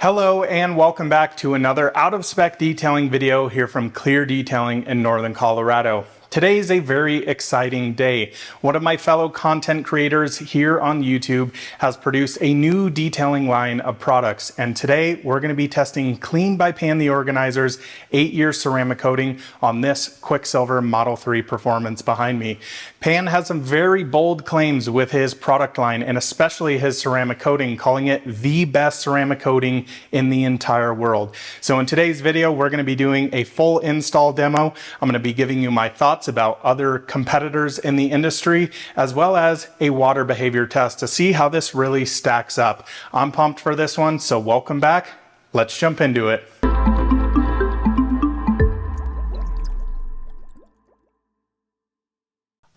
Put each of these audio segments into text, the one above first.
Hello and welcome back to another out-of-spec detailing video here from Clear Detailing in Northern Colorado. Today is a very exciting day. One of my fellow content creators here on YouTube has produced a new detailing line of products, and today we're going to be testing Clean by Pan the Organizer's 8-year ceramic coating on this Quicksilver Model 3 Performance behind me. Pan has some very bold claims with his product line, and especially his ceramic coating, calling it the best ceramic coating in the entire world. So in today's video, we're going to be doing a full install demo. I'm going to be giving you my thoughts about other competitors in the industry, as well as a water behavior test to see how this really stacks up. I'm pumped for this one, so welcome back. Let's jump into it.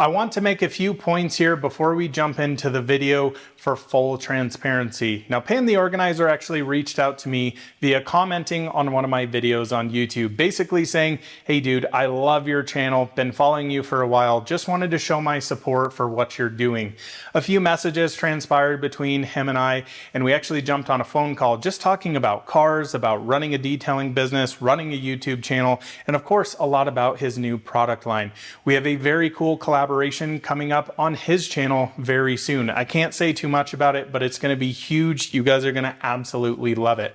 I want to make a few points here before we jump into the video for full transparency. Now, Pan the Organizer actually reached out to me via commenting on one of my videos on YouTube, basically saying, hey dude, I love your channel, been following you for a while, just wanted to show my support for what you're doing. A few messages transpired between him and we actually jumped on a phone call just talking about cars, about running a detailing business, running a YouTube channel, and of course, a lot about his new product line. We have a very cool collaboration coming up on his channel very soon. I can't say too much about it, but it's going to be huge. You guys are going to absolutely love it.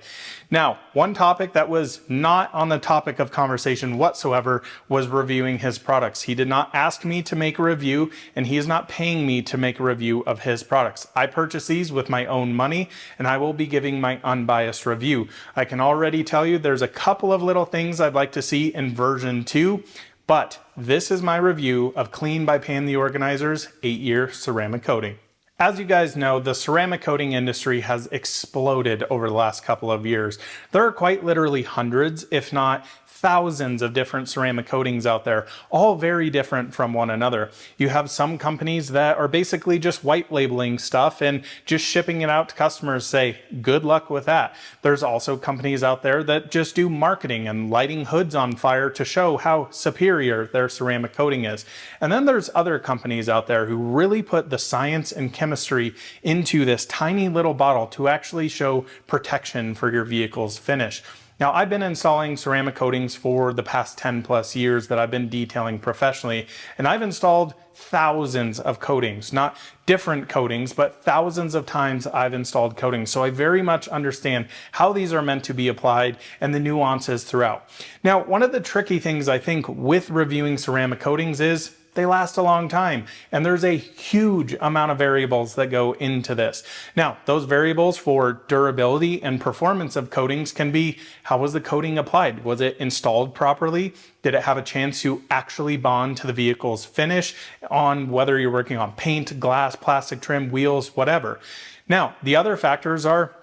Now, one topic that was not on the topic of conversation whatsoever was reviewing his products. He did not ask me to make a review, and he is not paying me to make a review of his products. I purchase these with my own money, and I will be giving my unbiased review. I can already tell you there's a couple of little things I'd like to see in version 2. But this is my review of Clean by Pan the Organizer's 8-year ceramic coating. As you guys know, the ceramic coating industry has exploded over the last couple of years. There are quite literally hundreds, if not thousands of different ceramic coatings out there, all very different from one another. You have some companies that are basically just white labeling stuff and just shipping it out to customers, say, good luck with that. There's also companies out there that just do marketing and lighting hoods on fire to show how superior their ceramic coating is. And then there's other companies out there who really put the science and chemistry into this tiny little bottle to actually show protection for your vehicle's finish. Now, I've been installing ceramic coatings for the past 10 plus years that I've been detailing professionally, and I've installed thousands of coatings, not different coatings, but thousands of times I've installed coatings. So I very much understand how these are meant to be applied and the nuances throughout. Now, one of the tricky things I think with reviewing ceramic coatings is they last a long time, and there's a huge amount of variables that go into this. Now, those variables for durability and performance of coatings can be, how was the coating applied? Was it installed properly? Did it have a chance to actually bond to the vehicle's finish on whether you're working on paint, glass, plastic trim, wheels, whatever? Now, the other factors are,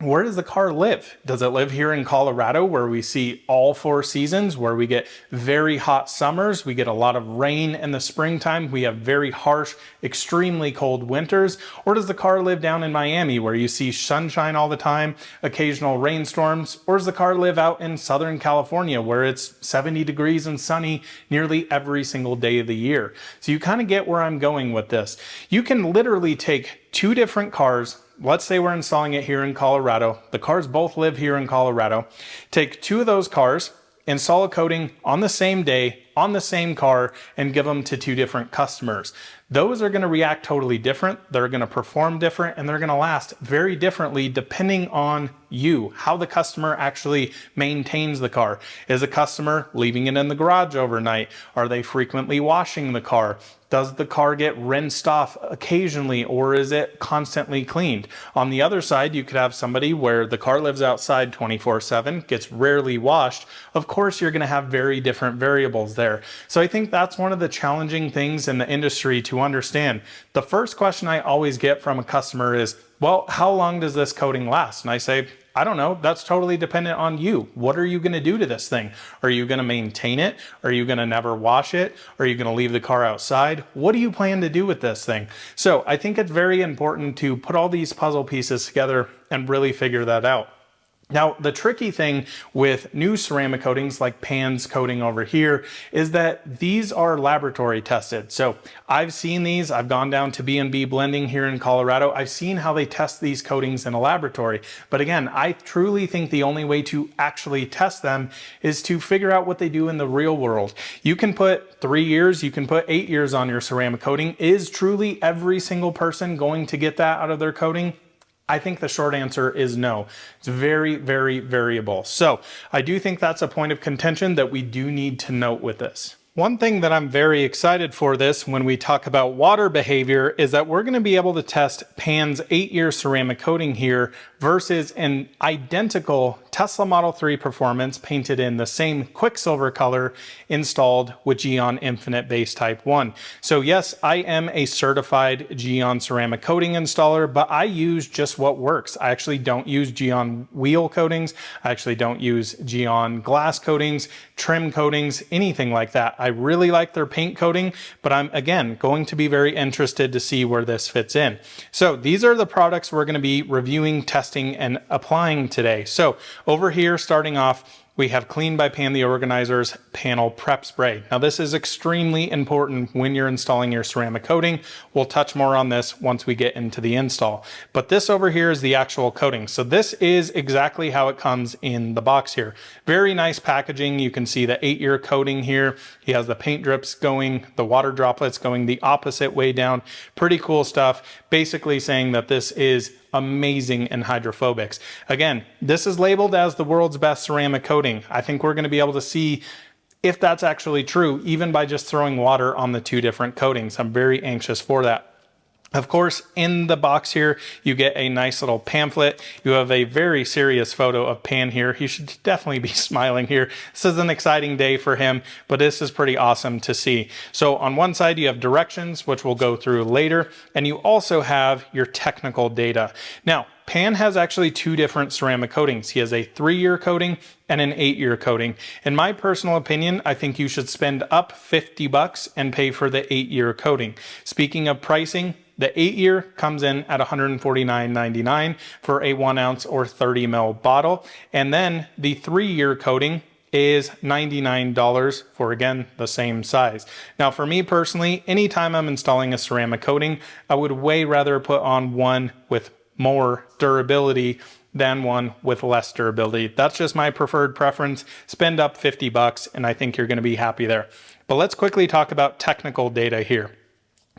where does the car live? Does it live here in Colorado where we see all 4 seasons, where we get very hot summers, we get a lot of rain in the springtime, we have very harsh, extremely cold winters? Or does the car live down in Miami where you see sunshine all the time, occasional rainstorms? Or does the car live out in Southern California where it's 70 degrees and sunny nearly every single day of the year? So you kind of get where I'm going with this. You can literally take 2 different cars. Let's say we're installing it here in Colorado. The cars both live here in Colorado. Take 2 of those cars, install a coating on the same day, on the same car, and give them to 2 different customers. Those are going to react totally different. They're going to perform different, and they're going to last very differently depending on you, how the customer actually maintains the car. Is a customer leaving it in the garage overnight? Are they frequently washing the car? Does the car get rinsed off occasionally, or is it constantly cleaned? On the other side, you could have somebody where the car lives outside 24/7, gets rarely washed. Of course, you're going to have very different variables there. So I think that's one of the challenging things in the industry to understand. The first question I always get from a customer is, well, how long does this coating last? And I say, I don't know. That's totally dependent on you. What are you going to do to this thing? Are you going to maintain it? Are you going to never wash it? Are you going to leave the car outside? What do you plan to do with this thing? So I think it's very important to put all these puzzle pieces together and really figure that out. Now, the tricky thing with new ceramic coatings like Pan's coating over here is that these are laboratory tested. So I've seen these, I've gone down to B&B Blending here in Colorado. I've seen how they test these coatings in a laboratory. But again, I truly think the only way to actually test them is to figure out what they do in the real world. You can put 3 years, you can put 8 years on your ceramic coating. Is truly every single person going to get that out of their coating? I think the short answer is no. It's very, very variable. So I do think that's a point of contention that we do need to note with this. One thing that I'm very excited for this when we talk about water behavior is that we're going to be able to test Pan's 8-year ceramic coating here versus an identical Tesla Model 3 Performance painted in the same Quicksilver color installed with Geon Infinite Base Type 1. So yes, I am a certified Geon ceramic coating installer, but I use just what works. I actually don't use Geon wheel coatings. I actually don't use Geon glass coatings, trim coatings, anything like that. I really like their paint coating, but I'm again going to be very interested to see where this fits in. So these are the products we're going to be reviewing, testing, and applying today. So over here, starting off, we have Clean by Pan the Organizer's Panel Prep Spray. Now this is extremely important when you're installing your ceramic coating. We'll touch more on this once we get into the install. But this over here is the actual coating. So this is exactly how it comes in the box here. Very nice packaging. You can see the 8-year coating here. He has the paint drips going, the water droplets going the opposite way down. Pretty cool stuff. Basically saying that this is amazing and hydrophobics. Again, this is labeled as the world's best ceramic coating. I think we're going to be able to see if that's actually true, even by just throwing water on the 2 different coatings. I'm very anxious for that. Of course, in the box here, you get a nice little pamphlet. You have a very serious photo of Pan here. He should definitely be smiling here. This is an exciting day for him, but this is pretty awesome to see. So on one side, you have directions, which we'll go through later, and you also have your technical data. Now, Pan has actually 2 different ceramic coatings. He has a 3-year coating and an 8-year coating. In my personal opinion, I think you should spend up $50 and pay for the 8-year coating. Speaking of pricing, the 8-year comes in at $149.99 for a 1 ounce or 30 ml bottle. And then the 3-year coating is $99 for, again, the same size. Now, for me personally, anytime I'm installing a ceramic coating, I would way rather put on one with more durability than one with less durability. That's just my preferred preference. Spend up $50 and I think you're going to be happy there. But let's quickly talk about technical data here.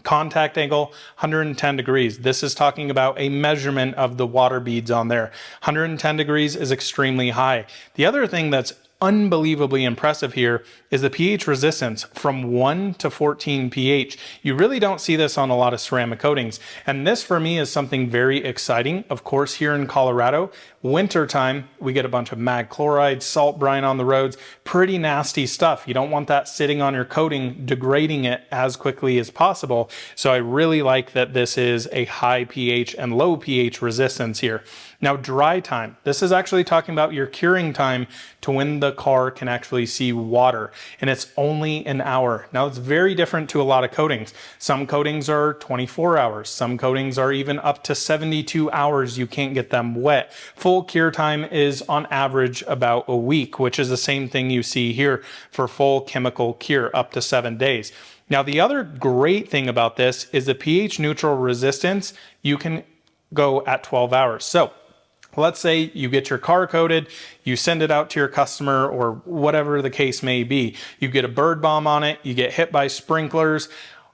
Contact angle, 110 degrees. This is talking about a measurement of the water beads on there. 110 degrees is extremely high. The other thing that's unbelievably impressive here is the pH resistance from 1 to 14 pH. You really don't see this on a lot of ceramic coatings. And this for me is something very exciting. Of course, here in Colorado, wintertime, we get a bunch of mag chloride, salt brine on the roads, pretty nasty stuff. You don't want that sitting on your coating, degrading it as quickly as possible. So I really like that this is a high pH and low pH resistance here. Now, dry time. This is actually talking about your curing time to when the car can actually see water, and it's only an hour. Now, it's very different to a lot of coatings. Some coatings are 24 hours. Some coatings are even up to 72 hours. You can't get them wet. Full cure time is on average about a week, which is the same thing you see here for full chemical cure, up to 7 days. Now, the other great thing about this is the pH neutral resistance. You can go at 12 hours. So let's say you get your car coated, you send it out to your customer or whatever the case may be. You get a bird bomb on it, you get hit by sprinklers.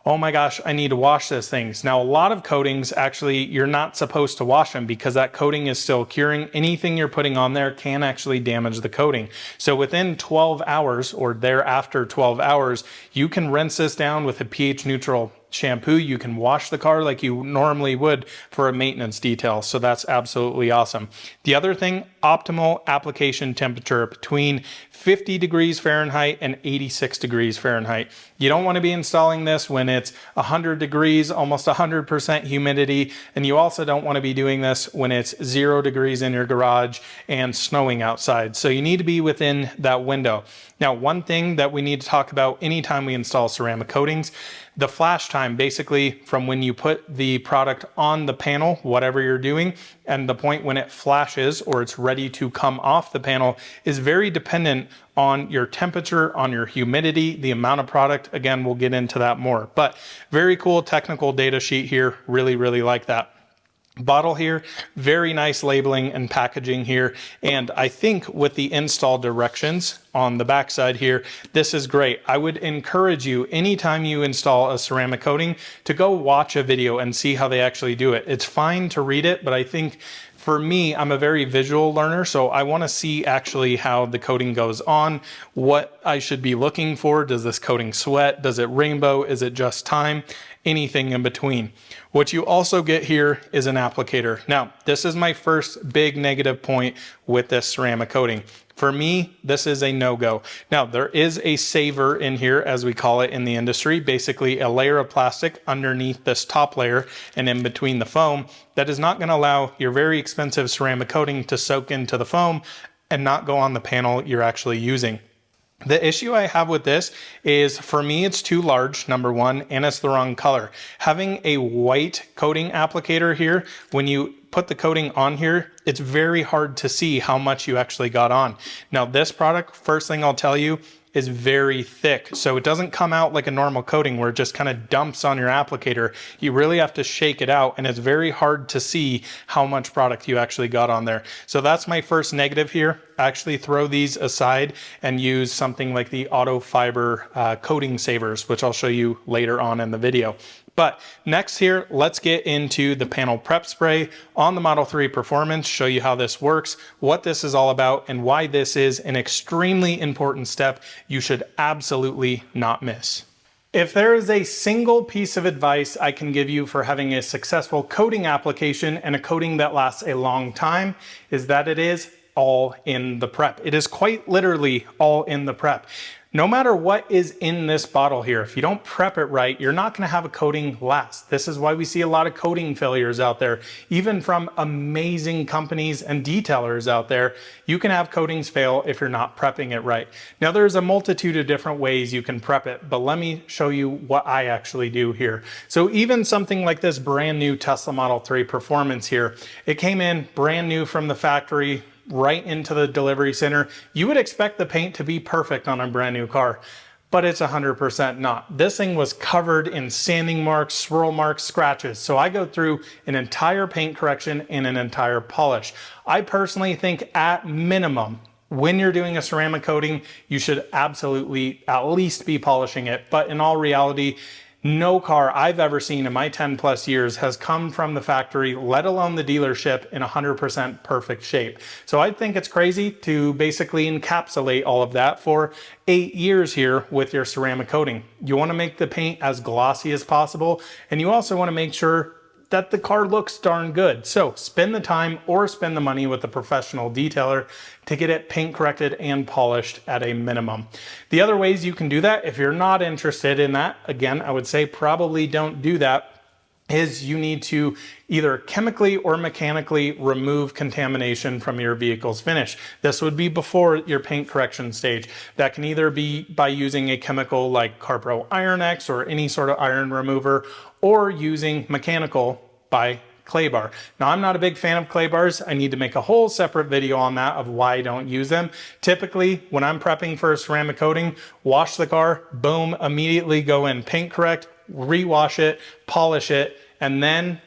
Oh my gosh, I need to wash those things. Now, a lot of coatings, actually, you're not supposed to wash them because that coating is still curing. Anything you're putting on there can actually damage the coating. So within 12 hours or thereafter 12 hours, you can rinse this down with a pH neutral shampoo. You can wash the car like you normally would for a maintenance detail. So that's absolutely awesome. The other thing, optimal application temperature between 50 degrees Fahrenheit and 86 degrees Fahrenheit. You don't want to be installing this when it's 100 degrees, almost 100% humidity. And you also don't want to be doing this when it's 0 degrees in your garage and snowing outside. So you need to be within that window. Now, one thing that we need to talk about anytime we install ceramic coatings, The flash time, basically from when you put the product on the panel, whatever you're doing, and the point when it flashes or it's ready to come off the panel is very dependent on your temperature, on your humidity, the amount of product. Again, we'll get into that more, but very cool technical data sheet here. Really like that. Bottle here, very nice labeling and packaging here. And I think with the install directions on the back side here, this is great. I would encourage you anytime you install a ceramic coating to go watch a video and see how they actually do it. It's fine to read it, but I think for me, I'm a very visual learner, so I want to see actually how the coating goes on, what I should be looking for. Does this coating sweat? Does it rainbow? Is it just time? Anything in between. What you also get here is an applicator. Now, this is my first big negative point with this ceramic coating. For me, this is a no-go. Now, there is a saver in here, as we call it in the industry, basically a layer of plastic underneath this top layer and in between the foam that is not going to allow your very expensive ceramic coating to soak into the foam and not go on the panel you're actually using. The issue I have with this is, for me, it's too large, number one, and it's the wrong color. Having a white coating applicator here, when you put the coating on here, it's very hard to see how much you actually got on. Now, this product, first thing I'll tell you, is very thick. So it doesn't come out like a normal coating where it just kind of dumps on your applicator. You really have to shake it out, and it's very hard to see how much product you actually got on there. So that's my first negative here. Actually throw these aside and use something like the auto fiber coating savers, which I'll show you later on in the video. But next here, let's get into the panel prep spray on the Model 3 Performance, show you how this works, what this is all about, and why this is an extremely important step you should absolutely not miss. If there is a single piece of advice I can give you for having a successful coating application and a coating that lasts a long time, is that it is all in the prep. It is quite literally all in the prep. No matter what is in this bottle here, if you don't prep it right, you're not going to have a coating last. This is why we see a lot of coating failures out there, even from amazing companies and detailers out there. You can have coatings fail if you're not prepping it right. Now, there's a multitude of different ways you can prep it, but let me show you what I actually do here. So even something like this brand new Tesla Model 3 Performance here, it came in brand new from the factory, right into the delivery center. You would expect the paint to be perfect on a brand new car, but it's 100% not. This thing was covered in sanding marks, swirl marks, scratches. So I go through an entire paint correction and an entire polish. I personally think at minimum, when you're doing a ceramic coating, you should absolutely at least be polishing it. But in all reality, no car I've ever seen in my 10 plus years has come from the factory, let alone the dealership, in 100% perfect shape. So I think it's crazy to basically encapsulate all of that for 8 years here with your ceramic coating. You want to make the paint as glossy as possible, and you also want to make sure that the car looks darn good. So spend the time or spend the money with a professional detailer to get it paint corrected and polished at a minimum. The other ways you can do that, if you're not interested in that, again, I would say probably don't do that, is you need to either chemically or mechanically remove contamination from your vehicle's finish. This would be before your paint correction stage. That can either be by using a chemical like Carpro Iron X or any sort of iron remover, or using mechanical by clay bar. Now, I'm not a big fan of clay bars. I need to make a whole separate video on that of why I don't use them. Typically, when I'm prepping for a ceramic coating, wash the car, boom, immediately go in, paint correct, rewash it, polish it, and then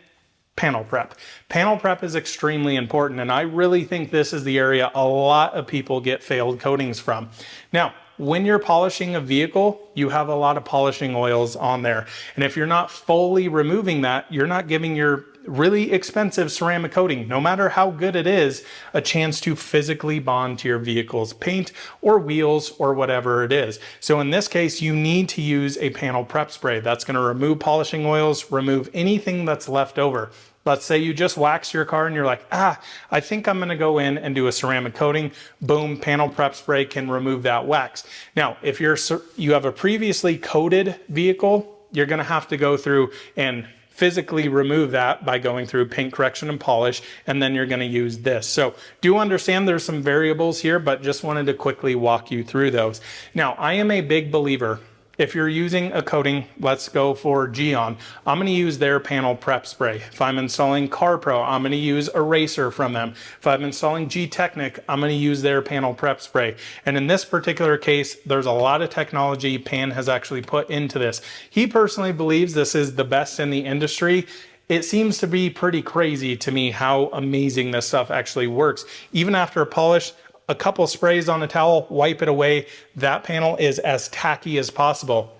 panel prep. Panel prep is extremely important, and I really think this is the area a lot of people get failed coatings from. Now, when you're polishing a vehicle, you have a lot of polishing oils on there. And if you're not fully removing that, you're not giving your really expensive ceramic coating, no matter how good it is, a chance to physically bond to your vehicle's paint or wheels or whatever it is. So in this case, you need to use a panel prep spray. That's going to remove polishing oils, remove anything that's left over. Let's say you just wax your car and you're like, I think I'm going to go in and do a ceramic coating. Boom, panel prep spray can remove that wax. Now, if you have a previously coated vehicle, you're going to have to go through and physically remove that by going through paint correction and polish, and then you're going to use this. So do understand there's some variables here, but just wanted to quickly walk you through those. Now, I am a big believer If you're using a coating, let's go for Geon. I'm going to use their panel prep spray. If I'm installing CarPro, I'm going to use Eraser from them. If I'm installing G-Technic, I'm going to use their panel prep spray. And in this particular case, there's a lot of technology Pan has actually put into this. He personally believes this is the best in the industry. It seems to be pretty crazy to me how amazing this stuff actually works. Even after a polish, a couple sprays on a towel, wipe it away. That panel is as tacky as possible.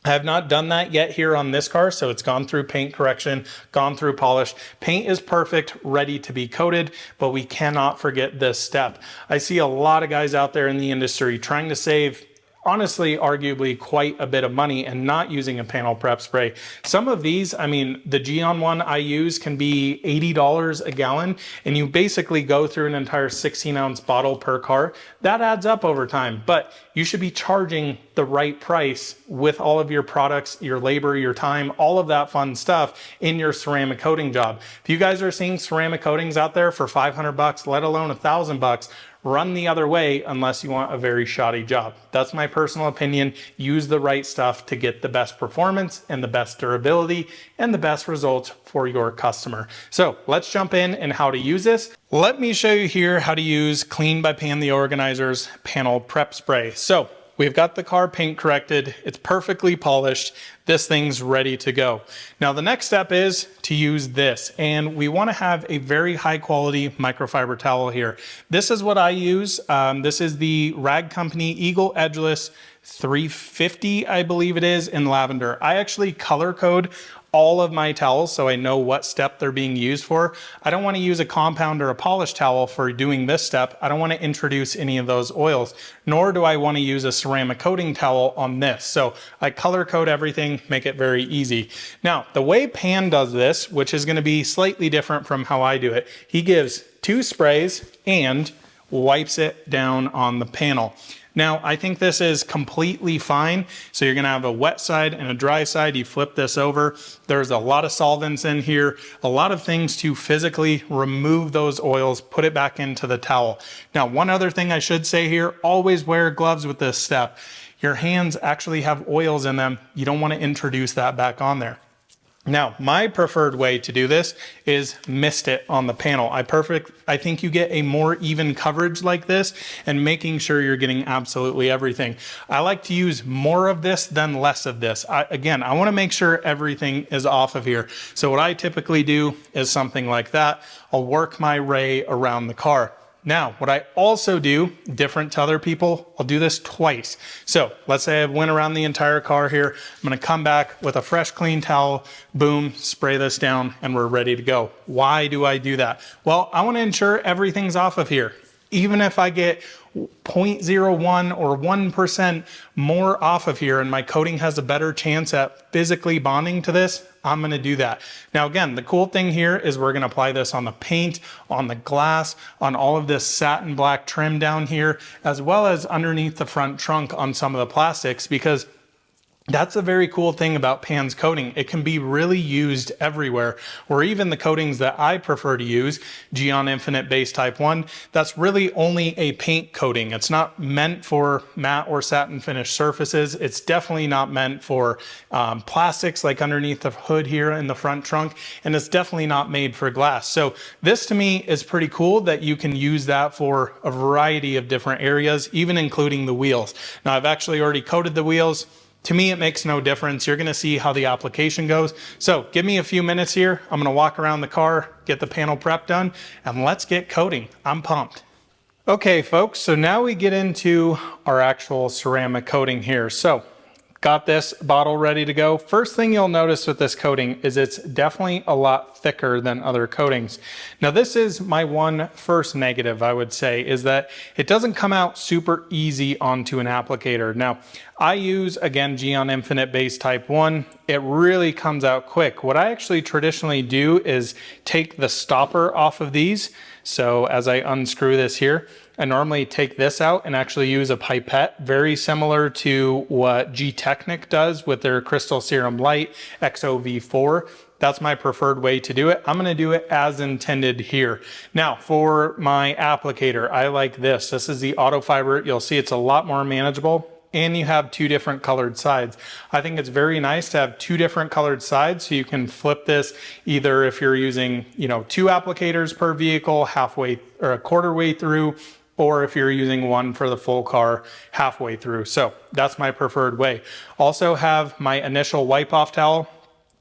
I have not done that yet here on this car, so it's gone through paint correction, gone through polish. Paint is perfect, ready to be coated, but we cannot forget this step. I see a lot of guys out there in the industry trying to save, honestly, arguably quite a bit of money and not using a panel prep spray. Some of these, I mean, the Geon one I use can be $80 a gallon, and you basically go through an entire 16-ounce bottle per car. That adds up over time, but you should be charging the right price with all of your products, your labor, your time, all of that fun stuff in your ceramic coating job. If you guys are seeing ceramic coatings out there for 500 bucks, let alone $1,000, run the other way unless you want a very shoddy job. That's my personal opinion. Use the right stuff to get the best performance and the best durability and the best results for your customer. So let's jump in and how to use this. Let me show you here how to use Clean by Pan the Organizer's panel prep spray. So we've got the car paint corrected. It's perfectly polished. This thing's ready to go. Now the next step is to use this, and we want to have a very high quality microfiber towel here. This is what I use. This is the Rag Company Eagle Edgeless 350, I believe it is, in lavender. I actually color code all of my towels so I know what step they're being used for. I don't want to use a compound or a polish towel for doing this step. I don't want to introduce any of those oils, nor do I want to use a ceramic coating towel on this. So I color code everything, make it very easy. Now, the way Pan does this, which is going to be slightly different from how I do it, he gives 2 sprays and wipes it down on the panel. Now, I think this is completely fine. So you're gonna have a wet side and a dry side. You flip this over. There's a lot of solvents in here, a lot of things to physically remove those oils, put it back into the towel. Now, one other thing I should say here, always wear gloves with this step. Your hands actually have oils in them. You don't wanna introduce that back on there. Now, my preferred way to do this is mist it on the panel. I think you get a more even coverage like this and making sure you're getting absolutely everything. I like to use more of this than less of this. Again, I want to make sure everything is off of here. So what I typically do is something like that. I'll work my ray around the car. Now, what I also do, different to other people, I'll do this twice. So let's say I went around the entire car here. I'm gonna come back with a fresh, clean towel, boom, spray this down, and we're ready to go. Why do I do that? Well, I wanna ensure everything's off of here. Even if I get 0.01 or 1% more off of here and my coating has a better chance at physically bonding to this, I'm gonna do that. Now again, the cool thing here is we're gonna apply this on the paint, on the glass, on all of this satin black trim down here, as well as underneath the front trunk on some of the plastics, because that's a very cool thing about Pan's coating. It can be really used everywhere, or even the coatings that I prefer to use, Geon Infinite Base Type 1, that's really only a paint coating. It's not meant for matte or satin finish surfaces. It's definitely not meant for plastics like underneath the hood here in the front trunk, and it's definitely not made for glass. So this to me is pretty cool that you can use that for a variety of different areas, even including the wheels. Now I've actually already coated the wheels. To me, it makes no difference. You're gonna see how the application goes. So give me a few minutes here. I'm gonna walk around the car, get the panel prep done, and let's get coating. I'm pumped. Okay, folks, so now we get into our actual ceramic coating here. So got this bottle ready to go. First thing you'll notice with this coating is it's definitely a lot thicker than other coatings. Now this is my one first negative, I would say, is that it doesn't come out super easy onto an applicator. Now I use, again, Geon Infinite Base Type 1. It really comes out quick. What I actually traditionally do is take the stopper off of these. So as I unscrew this here, I normally take this out and actually use a pipette, very similar to what G-Technic does with their Crystal Serum Light XOV4. That's my preferred way to do it. I'm gonna do it as intended here. Now, for my applicator, I like this. This is the Auto Fiber. You'll see it's a lot more manageable. and you have two different colored sides. I think it's very nice to have two different colored sides, so you can flip this either if you're using, you know, 2 applicators per vehicle, halfway or a quarter way through, or if you're using one for the full car halfway through. So that's my preferred way. Also have my initial wipe off towel.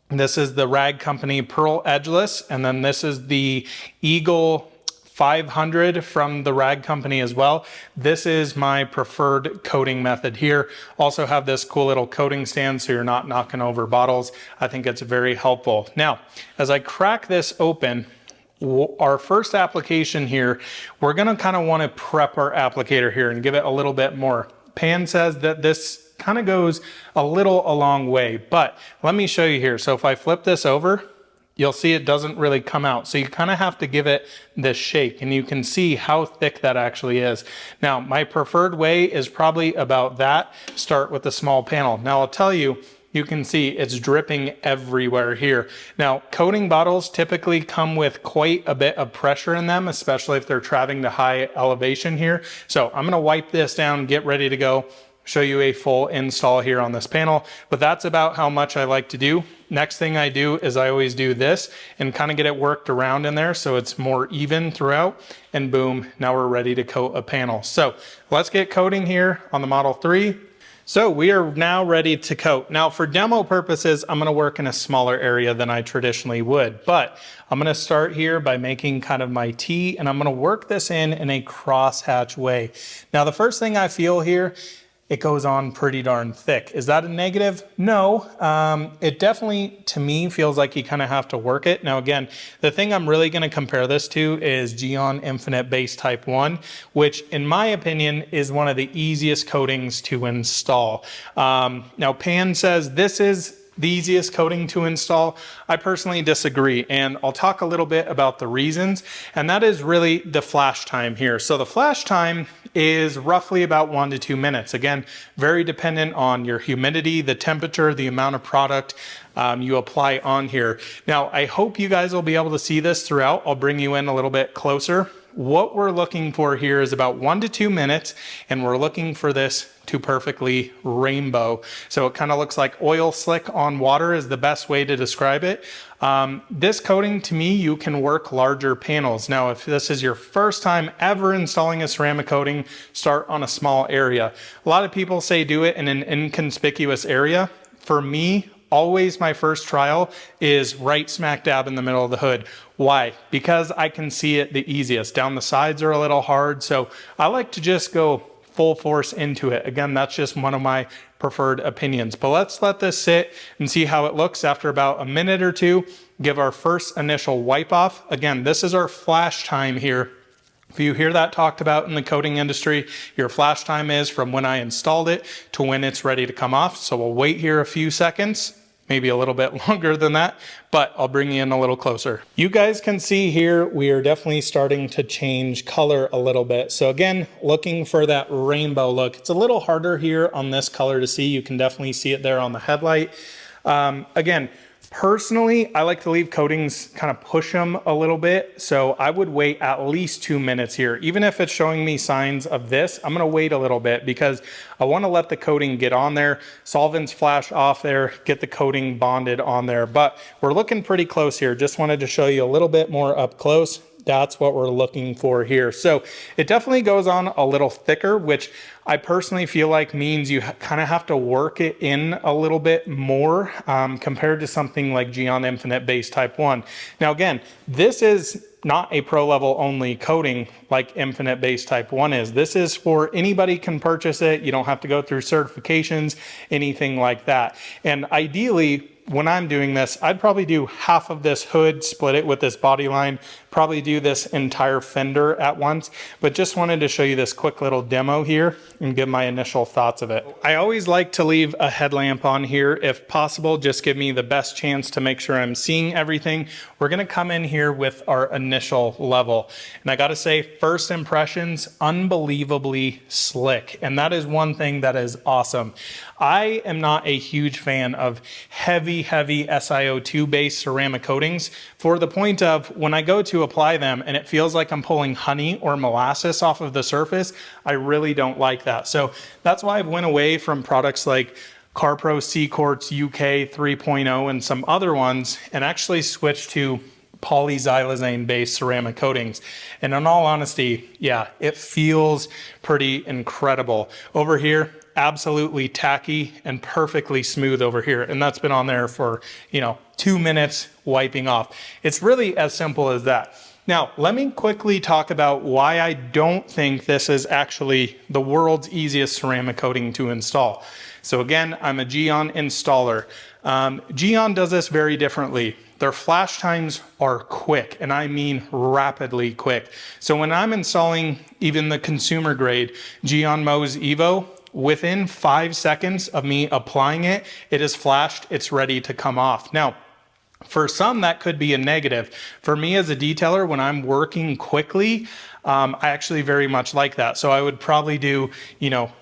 This is the Rag Company Pearl Edgeless, and then this is the Eagle 500 from the Rag Company as well. This is my preferred coating method here. Also have this cool little coating stand so you're not knocking over bottles. I think it's very helpful. Now, as I crack this open, our first application here, we're gonna kind of want to prep our applicator here and give it a little bit more. Pan says that this kind of goes a long way, but let me show you here. So if I flip this over, you'll see it doesn't really come out. So you kind of have to give it this shake, and you can see how thick that actually is. Now, my preferred way is probably about that. Start with the small panel. Now I'll tell you, you can see it's dripping everywhere here. Now, coating bottles typically come with quite a bit of pressure in them, especially if they're traveling to high elevation here. So I'm gonna wipe this down, get ready to go, show you a full install here on this panel, but that's about how much I like to do. Next thing I do is I always do this and kind of get it worked around in there so it's more even throughout, and boom, now we're ready to coat a panel. So let's get coating here on the Model 3. So we are now ready to coat. Now for demo purposes, I'm gonna work in a smaller area than I traditionally would, but I'm gonna start here by making kind of my T, and I'm gonna work this in a crosshatch way. Now the first thing I feel here, it goes on pretty darn thick. Is that a negative? No. It definitely, to me, feels like you kind of have to work it. Now again, the thing I'm really gonna compare this to is Gyeon Infinite Base Type 1, which in my opinion is one of the easiest coatings to install. Now Pan says this is the easiest coating to install. I personally disagree, and I'll talk a little bit about the reasons, and that is really the flash time here. So the flash time is roughly about 1 to 2 minutes. Again, very dependent on your humidity, the temperature, the amount of product you apply on here. Now, I hope you guys will be able to see this throughout. I'll bring you in a little bit closer. What we're looking for here is about 1 to 2 minutes, and we're looking for this to perfectly rainbow. So it kind of looks like oil slick on water is the best way to describe it. This coating, to me, you can work larger panels. Now, if this is your first time ever installing a ceramic coating, start on a small area. A lot of people say do it in an inconspicuous area. For me, always my first trial is right smack dab in the middle of the hood. Why? Because I can see it the easiest. Down the sides are a little hard, so I like to just go full force into it. Again, that's just one of my preferred opinions. But let's let this sit and see how it looks after about a minute or two. Give our first initial wipe off. Again, this is our flash time here. If you hear that talked about in the coating industry, your flash time is from when I installed it to when it's ready to come off. So we'll wait here a few seconds, maybe a little bit longer than that, but I'll bring you in a little closer. You guys can see here, we are definitely starting to change color a little bit. So again, looking for that rainbow look. It's a little harder here on this color to see. You can definitely see it there on the headlight. Again, personally, I like to leave coatings, kind of push them a little bit. So I would wait at least 2 minutes here. Even if it's showing me signs of this, I'm gonna wait a little bit because I wanna let the coating get on there, solvents flash off there, get the coating bonded on there. But we're looking pretty close here. Just wanted to show you a little bit more up close. That's what we're looking for here. So it definitely goes on a little thicker, which I personally feel like means you kind of have to work it in a little bit more compared to something like Gyeon Infinite Base Type 1. Now again, this is not a pro level only coating like Infinite Base Type 1 is. This is for anybody can purchase it. You don't have to go through certifications, anything like that. And ideally, when I'm doing this, I'd probably do half of this hood, split it with this body line, probably do this entire fender at once, but just wanted to show you this quick little demo here and give my initial thoughts of it. I always like to leave a headlamp on here if possible, just give me the best chance to make sure I'm seeing everything. We're gonna come in here with our initial level. And I gotta say, first impressions, unbelievably slick. And that is one thing that is awesome. I am not a huge fan of heavy heavy SiO2 based ceramic coatings, for the point of when I go to apply them and it feels like I'm pulling honey or molasses off of the surface, I really don't like that. So that's why I've went away from products like CarPro C-Quartz UK 3.0 and some other ones, and actually switched to polyxylazine based ceramic coatings. And in all honesty, yeah, it feels pretty incredible. Over here, absolutely tacky and perfectly smooth over here. And that's been on there for, 2 minutes wiping off. It's really as simple as that. Now, let me quickly talk about why I don't think this is actually the world's easiest ceramic coating to install. So again, I'm a Geon installer. Geon does this very differently. Their flash times are quick, and I mean rapidly quick. So when I'm installing even the consumer grade Geon Mo's Evo, within 5 seconds of me applying it, it is flashed, it's ready to come off. Now, for some, that could be a negative. For me as a detailer, when I'm working quickly, I actually very much like that. So I would probably do,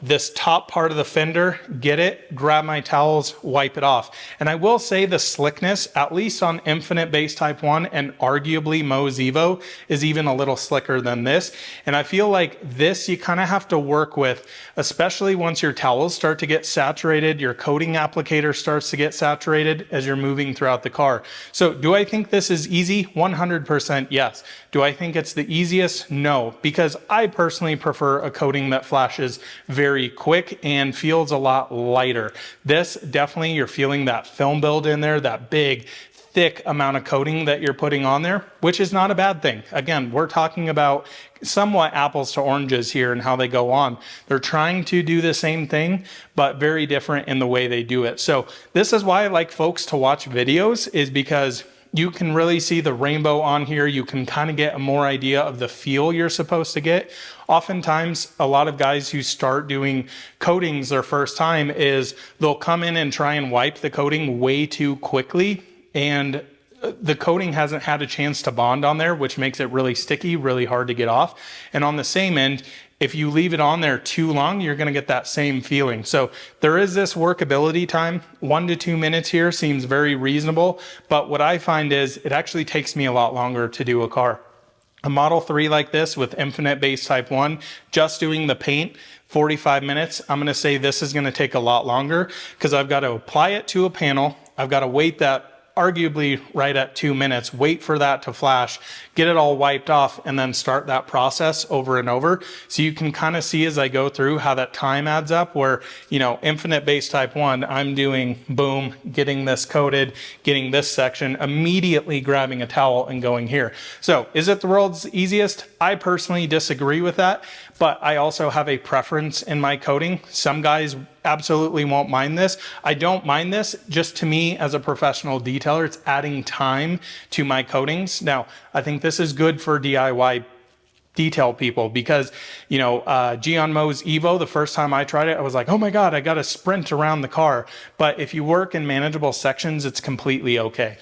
this top part of the fender, get it, grab my towels, wipe it off. And I will say the slickness, at least on Infinite Base Type 1 and arguably Mo's Evo, is even a little slicker than this. And I feel like this you kind of have to work with, especially once your towels start to get saturated, your coating applicator starts to get saturated as you're moving throughout the car. So do I think this is easy? 100% yes. Do I think it's the easiest? No. Because I personally prefer a coating that flashes very quick and feels a lot lighter. This definitely, you're feeling that film build in there, that big, thick amount of coating that you're putting on there, which is not a bad thing. Again, we're talking about somewhat apples to oranges here and how they go on. They're trying to do the same thing, but very different in the way they do it. So this is why I like folks to watch videos, is because you can really see the rainbow on here. You can kind of get a more idea of the feel you're supposed to get. Oftentimes, a lot of guys who start doing coatings their first time is they'll come in and try and wipe the coating way too quickly, and the coating hasn't had a chance to bond on there, which makes it really sticky, really hard to get off. And on the same end, if you leave it on there too long, you're going to get that same feeling. So there is this workability time. 1 to 2 minutes here seems very reasonable. But what I find is it actually takes me a lot longer to do a car. A Model 3 like this with Infinite Base Type 1, just doing the paint, 45 minutes. I'm going to say this is going to take a lot longer because I've got to apply it to a panel. I've got to wait that arguably right at 2 minutes, wait for that to flash, get it all wiped off, and then start that process over and over. So you can kind of see as I go through how that time adds up, where, Infinite Base Type 1, I'm doing boom, getting this coated, getting this section, immediately grabbing a towel and going here. So is it the world's easiest? I personally disagree with that, but I also have a preference in my coating. Some guys absolutely won't mind this. I don't mind this. Just to me as a professional detailer, it's adding time to my coatings. Now, I think this is good for DIY detail people because, Geon Mo's Evo, the first time I tried it, I was like, oh my God, I got to sprint around the car. But if you work in manageable sections, it's completely okay.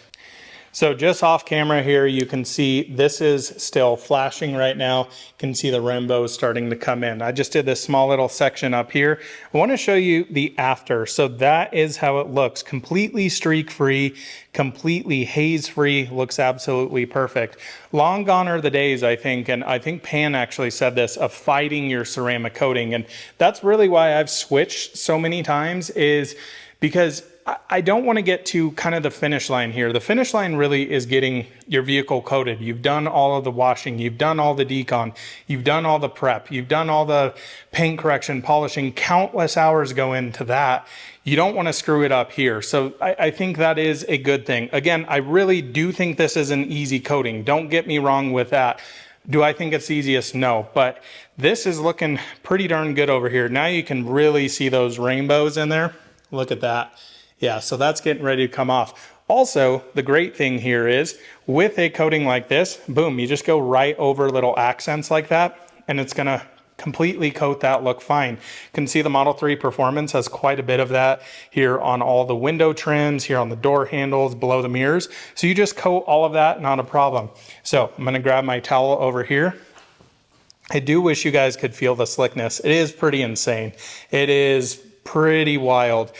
So just off camera here, you can see this is still flashing right now. You can see the rainbow starting to come in. I just did this small little section up here. I want to show you the after. So that is how it looks. Completely streak free, completely haze free, looks absolutely perfect. Long gone are the days, I think, and I think Pan actually said this, of fighting your ceramic coating. And that's really why I've switched so many times, is because I don't want to get to kind of the finish line here. The finish line really is getting your vehicle coated. You've done all of the washing, you've done all the decon, you've done all the prep, you've done all the paint correction, polishing, countless hours go into that. You don't want to screw it up here. So I think that is a good thing. Again, I really do think this is an easy coating. Don't get me wrong with that. Do I think it's easiest? No, but this is looking pretty darn good over here. Now you can really see those rainbows in there. Look at that. Yeah, so that's getting ready to come off. Also, the great thing here is with a coating like this, boom, you just go right over little accents like that, and it's gonna completely coat that look fine. You can see the Model 3 Performance has quite a bit of that here on all the window trims, here on the door handles, below the mirrors. So you just coat all of that, not a problem. So I'm gonna grab my towel over here. I do wish you guys could feel the slickness. It is pretty insane. It is pretty wild.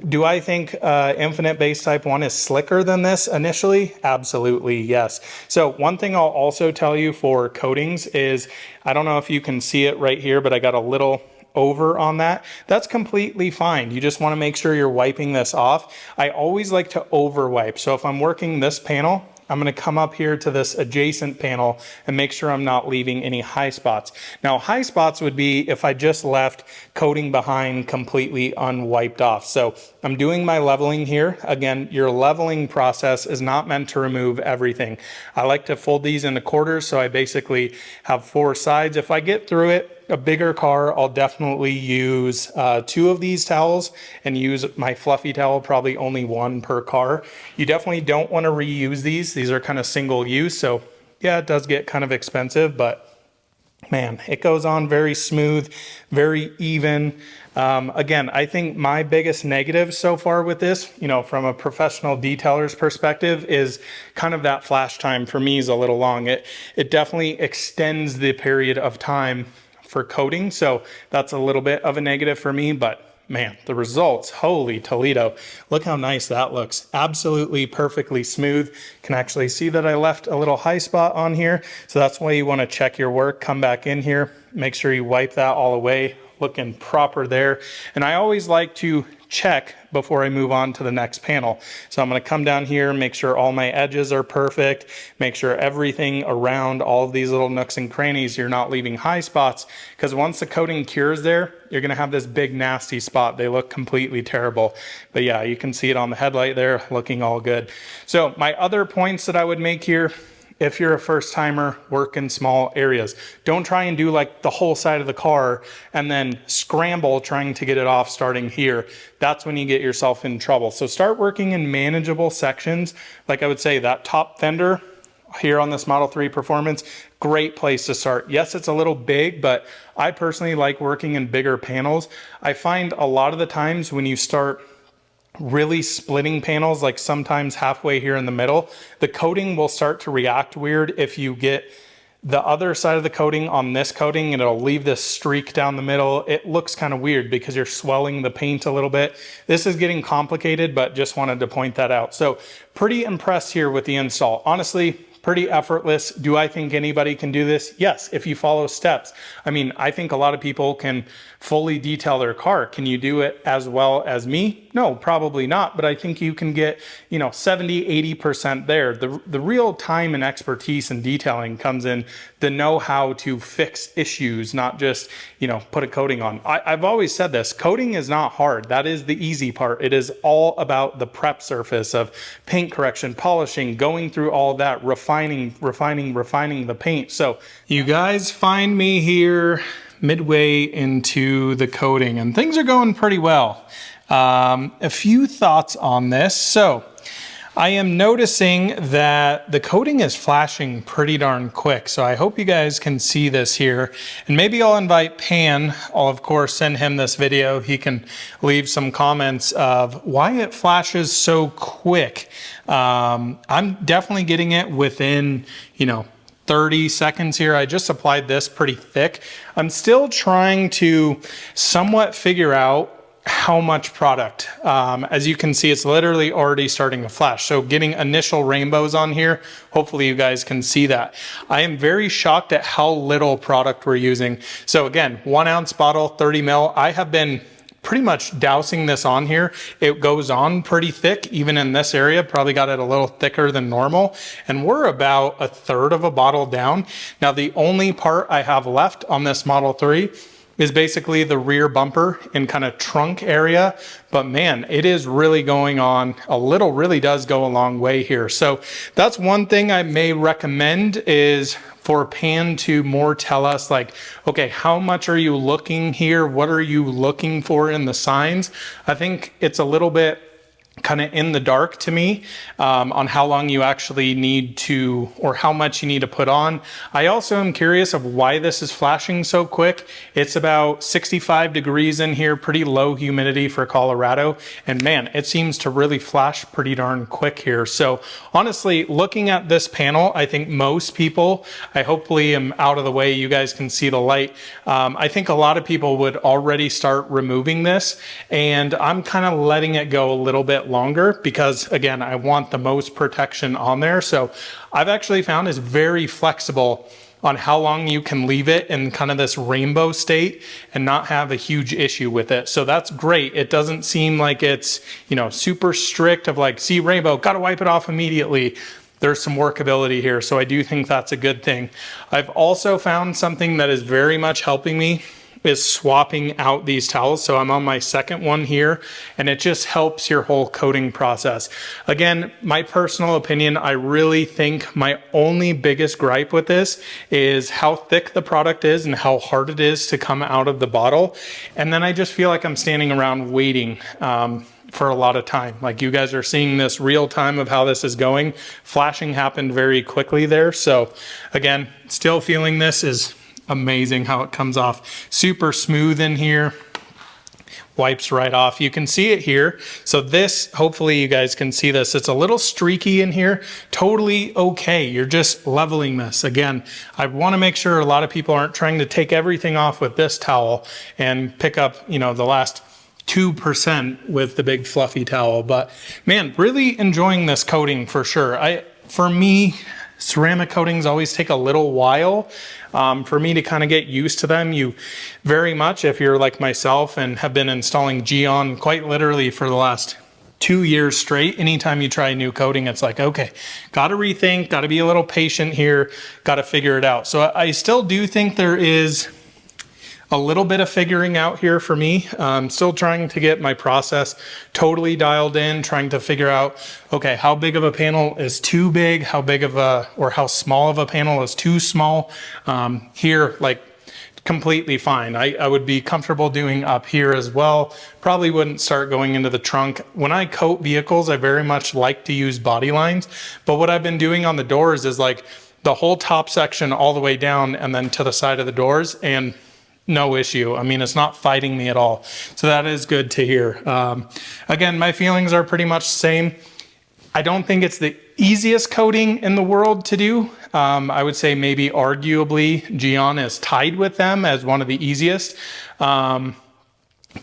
Do I think Infinite Base Type 1 is slicker than this initially? Absolutely, yes. So one thing I'll also tell you for coatings is, I don't know if you can see it right here, but I got a little over on that. That's completely fine. You just want to make sure you're wiping this off. I always like to over wipe. So if I'm working this panel, I'm going to come up here to this adjacent panel and make sure I'm not leaving any high spots. Now, high spots would be if I just left coating behind completely unwiped off. So I'm doing my leveling here. Again, your leveling process is not meant to remove everything. I like to fold these into quarters, so I basically have 4 sides. If I get through it, a bigger car, I'll definitely use 2 of these towels and use my fluffy towel, probably only 1 per car. You definitely don't want to reuse these. These are kind of single use. So yeah, it does get kind of expensive, but man, it goes on very smooth, very even. Again, I think my biggest negative so far with this, you know, from a professional detailer's perspective, is kind of that flash time for me is a little long. It definitely extends the period of time for coating, so that's a little bit of a negative for me, but man, the results, holy Toledo. Look how nice that looks. Absolutely perfectly smooth. Can actually see that I left a little high spot on here, so that's why you want to check your work. Come back in here, make sure you wipe that all away. Looking proper there. And I always like to check before I move on to the next panel. So I'm going to come down here, make sure all my edges are perfect, make sure everything around all of these little nooks and crannies, you're not leaving high spots, because once the coating cures there, you're going to have this big nasty spot. They look completely terrible. But yeah, you can see it on the headlight there, looking all good. So my other points that I would make here, if you're a first timer, work in small areas. Don't try and do like the whole side of the car and then scramble trying to get it off starting here. That's when you get yourself in trouble. So start working in manageable sections. Like I would say, that top fender here on this Model 3 Performance, great place to start. Yes, it's a little big, but I personally like working in bigger panels. I find a lot of the times when you start really splitting panels, like sometimes halfway here in the middle, the coating will start to react weird if you get the other side of the coating on this coating and it'll leave this streak down the middle. It looks kind of weird because you're swelling the paint a little bit. This is getting complicated, but just wanted to point that out. So pretty impressed here with the install. Honestly, pretty effortless. Do I think anybody can do this? Yes, if you follow steps. I mean, I think a lot of people can fully detail their car. Can you do it as well as me? No, probably not, but I think you can get, you know, 70, 80% there. The real time and expertise in detailing comes in the know-how to fix issues, not just, you know, put a coating on. I've always said this, coating is not hard. That is the easy part. It is all about the prep surface of paint correction, polishing, going through all that, refining the paint. So you guys find me here midway into the coating and things are going pretty well. A few thoughts on this. So I am noticing that the coating is flashing pretty darn quick. So I hope you guys can see this here. And maybe I'll invite Pan. I'll of course send him this video. He can leave some comments of why it flashes so quick. I'm definitely getting it within, you know, 30 seconds here. I just applied this pretty thick. I'm still trying to somewhat figure out how much product. As you can see, it's literally already starting to flash. So getting initial rainbows on here, hopefully you guys can see that. I am very shocked at how little product we're using. So again, 1 ounce bottle, 30 mil. I have been pretty much dousing this on here. It goes on pretty thick, even in this area, probably got it a little thicker than normal. And we're about 1/3 of a bottle down. Now, the only part I have left on this Model 3 is basically the rear bumper and kind of trunk area. But man, it is really going on. A little really does go a long way here. So that's one thing I may recommend is for Pan to more tell us like, okay, how much are you looking here? What are you looking for in the signs? I think it's a little bit kind of in the dark to me on how long you actually need to, or how much you need to put on. I also am curious of why this is flashing so quick. It's about 65 degrees in here, pretty low humidity for Colorado. And man, it seems to really flash pretty darn quick here. So honestly, looking at this panel, I think most people, I hopefully am out of the way, you guys can see the light. I think a lot of people would already start removing this, and I'm kind of letting it go a little bit longer because again, I want the most protection on there. So I've actually found it's very flexible on how long you can leave it in kind of this rainbow state and not have a huge issue with it. So that's great. It doesn't seem like it's, you know, super strict of like, see rainbow, gotta wipe it off immediately. There's some workability here. So I do think that's a good thing. I've also found something that is very much helping me is swapping out these towels. So I'm on my second one here, and it just helps your whole coating process. Again, my personal opinion, I really think my only biggest gripe with this is how thick the product is and how hard it is to come out of the bottle. And then I just feel like I'm standing around waiting for a lot of time. Like you guys are seeing this real time of how this is going. Flashing happened very quickly there. So again, still feeling this is amazing how it comes off. Super smooth in here. Wipes right off. You can see it here. So this, hopefully you guys can see this. It's a little streaky in here. Totally okay. You're just leveling this. Again, I want to make sure a lot of people aren't trying to take everything off with this towel and pick up, you know, the last 2% with the big fluffy towel. But man, really enjoying this coating for sure. For me, ceramic coatings always take a little while for me to kind of get used to them. You very much, if you're like myself and have been installing Geon quite literally for the last 2 years straight, anytime you try a new coating, it's like, okay, got to rethink, got to be a little patient here, got to figure it out. So I still do think there is a little bit of figuring out here for me. I'm still trying to get my process totally dialed in, trying to figure out, okay, how big of a panel is too big, how big of a, or how small of a panel is too small. Here, like completely fine. I would be comfortable doing up here as well. Probably wouldn't start going into the trunk. When I coat vehicles, I very much like to use body lines, but what I've been doing on the doors is like the whole top section all the way down and then to the side of the doors, and no issue. I mean, it's not fighting me at all. So that is good to hear. Again, my feelings are pretty much the same. I don't think it's the easiest coating in the world to do. I would say maybe arguably Geon is tied with them as one of the easiest. But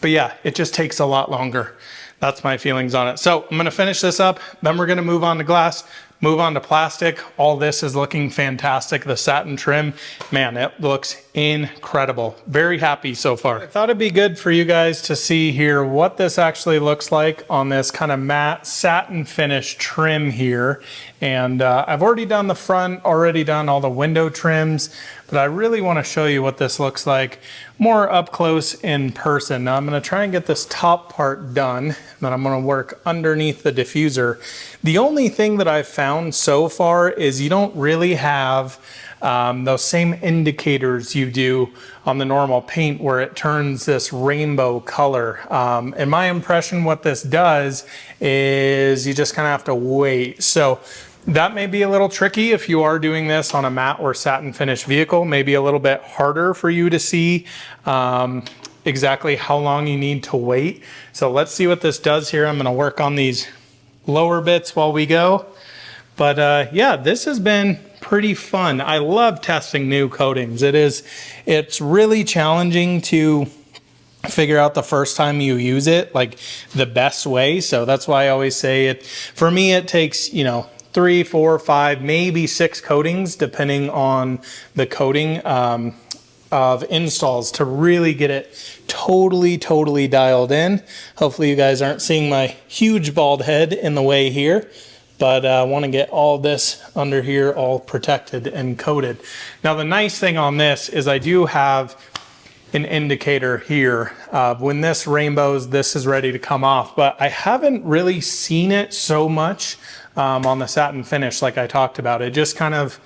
yeah, it just takes a lot longer. That's my feelings on it. So I'm going to finish this up. Then we're going to move on to glass. Move on to plastic. All this is looking fantastic. The satin trim, man, it looks incredible. Very happy so far. I thought it'd be good for you guys to see here what this actually looks like on this kind of matte satin finish trim here. And I've already done the front, already done all the window trims, but I really want to show you what this looks like more up close in person. Now I'm going to try and get this top part done, then I'm going to work underneath the diffuser. The only thing that I've found so far is you don't really have those same indicators you do on the normal paint where it turns this rainbow color. In my impression, what this does is you just kind of have to wait. So that may be a little tricky if you are doing this on a matte or satin finish vehicle, maybe a little bit harder for you to see exactly how long you need to wait. So let's see what this does here. I'm going to work on these lower bits while we go. But yeah, this has been pretty fun. I love testing new coatings. It's really challenging to figure out the first time you use it, like the best way. So that's why I always say it, for me, it takes, you know, 3, 4, 5, maybe 6 coatings, depending on the coating of installs to really get it totally dialed in. Hopefully you guys aren't seeing my huge bald head in the way here, but I want to get all this under here all protected and coated. Now the nice thing on this is I do have an indicator here of when this rainbows, this is ready to come off, but I haven't really seen it so much on the satin finish like I talked about. It just kind of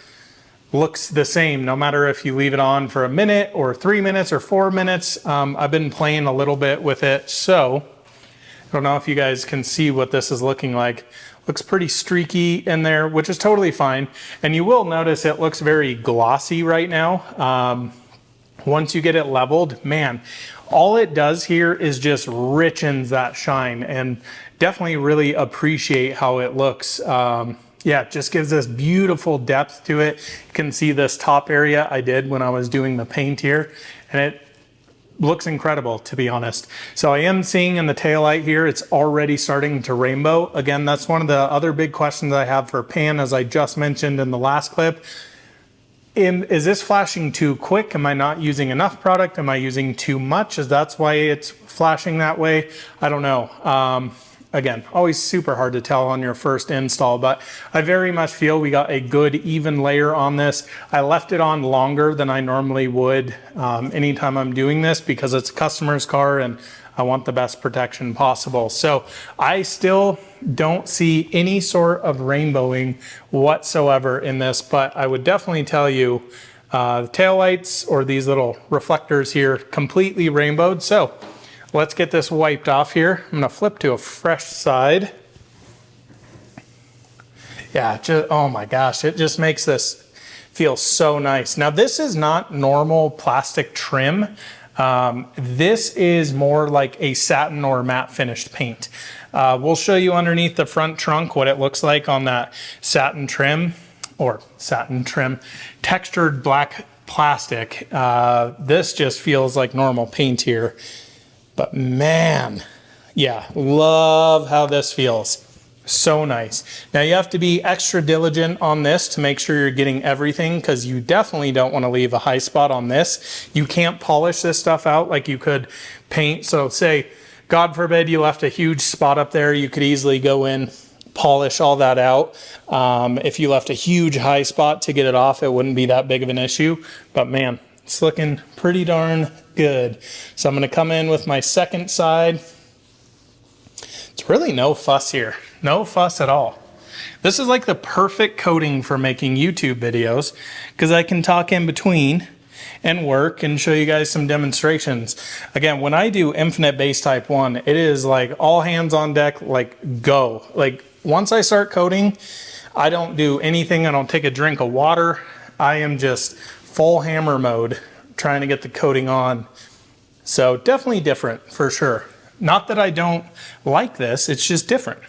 looks the same no matter if you leave it on for a minute or 3 minutes or 4 minutes. I've been playing a little bit with it, so don't know if you guys can see what this is looking like. Looks pretty streaky in there, which is totally fine. And you will notice it looks very glossy right now. Once you get it leveled, man, all it does here is just richens that shine, and definitely really appreciate how it looks. Yeah, it just gives this beautiful depth to it. You can see this top area I did when I was doing the paint here, and it looks incredible, to be honest. So I am seeing in the taillight here, it's already starting to rainbow. Again, that's one of the other big questions I have for pan, as I just mentioned in the last clip. Is this flashing too quick? Am I not using enough product? Am I using too much? Is that's why it's flashing that way? I don't know. Again, always super hard to tell on your first install, but I very much feel we got a good even layer on this. I left it on longer than I normally would anytime I'm doing this, because it's a customer's car and I want the best protection possible. So I still don't see any sort of rainbowing whatsoever in this, but I would definitely tell you the taillights, or these little reflectors here, completely rainbowed. So let's get this wiped off here. I'm gonna flip to a fresh side. Yeah, oh my gosh, it just makes this feel so nice. Now this is not normal plastic trim. This is more like a satin or matte finished paint. We'll show you underneath the front trunk what it looks like on that satin trim, textured black plastic. This just feels like normal paint here. But man, yeah, love how this feels. So nice. Now you have to be extra diligent on this to make sure you're getting everything, because you definitely don't want to leave a high spot on this. You can't polish this stuff out like you could paint. So say, God forbid, you left a huge spot up there, you could easily go in, polish all that out. If you left a huge high spot to get it off, it wouldn't be that big of an issue. But man, it's looking pretty darn good. So I'm going to come in with my second side. It's really no fuss here. No fuss at all. This is like the perfect coating for making YouTube videos, because I can talk in between and work and show you guys some demonstrations. Again, when I do Infinite Base Type 1, it is like all hands on deck, like go. Like once I start coating, I don't do anything. I don't take a drink of water. I am just full hammer mode trying to get the coating on. So definitely different for sure. Not that I don't like this, it's just different.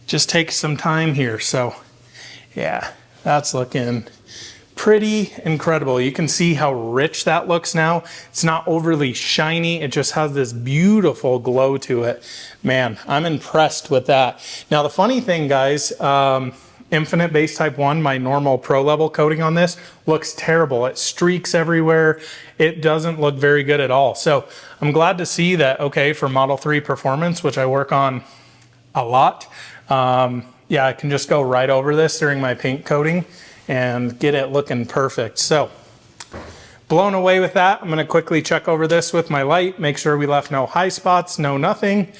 Just takes some time here. So yeah, that's looking pretty incredible. You can see how rich that looks now. It's not overly shiny. It just has this beautiful glow to it. Man, I'm impressed with that. Now the funny thing, guys, Infinite Base Type 1, my normal pro level coating on this, looks terrible. It streaks everywhere. It doesn't look very good at all. So I'm glad to see that, okay, for Model 3 performance, which I work on a lot, yeah, I can just go right over this during my paint coating and get it looking perfect. So blown away with that. I'm gonna quickly check over this with my light, make sure we left no high spots, no nothing.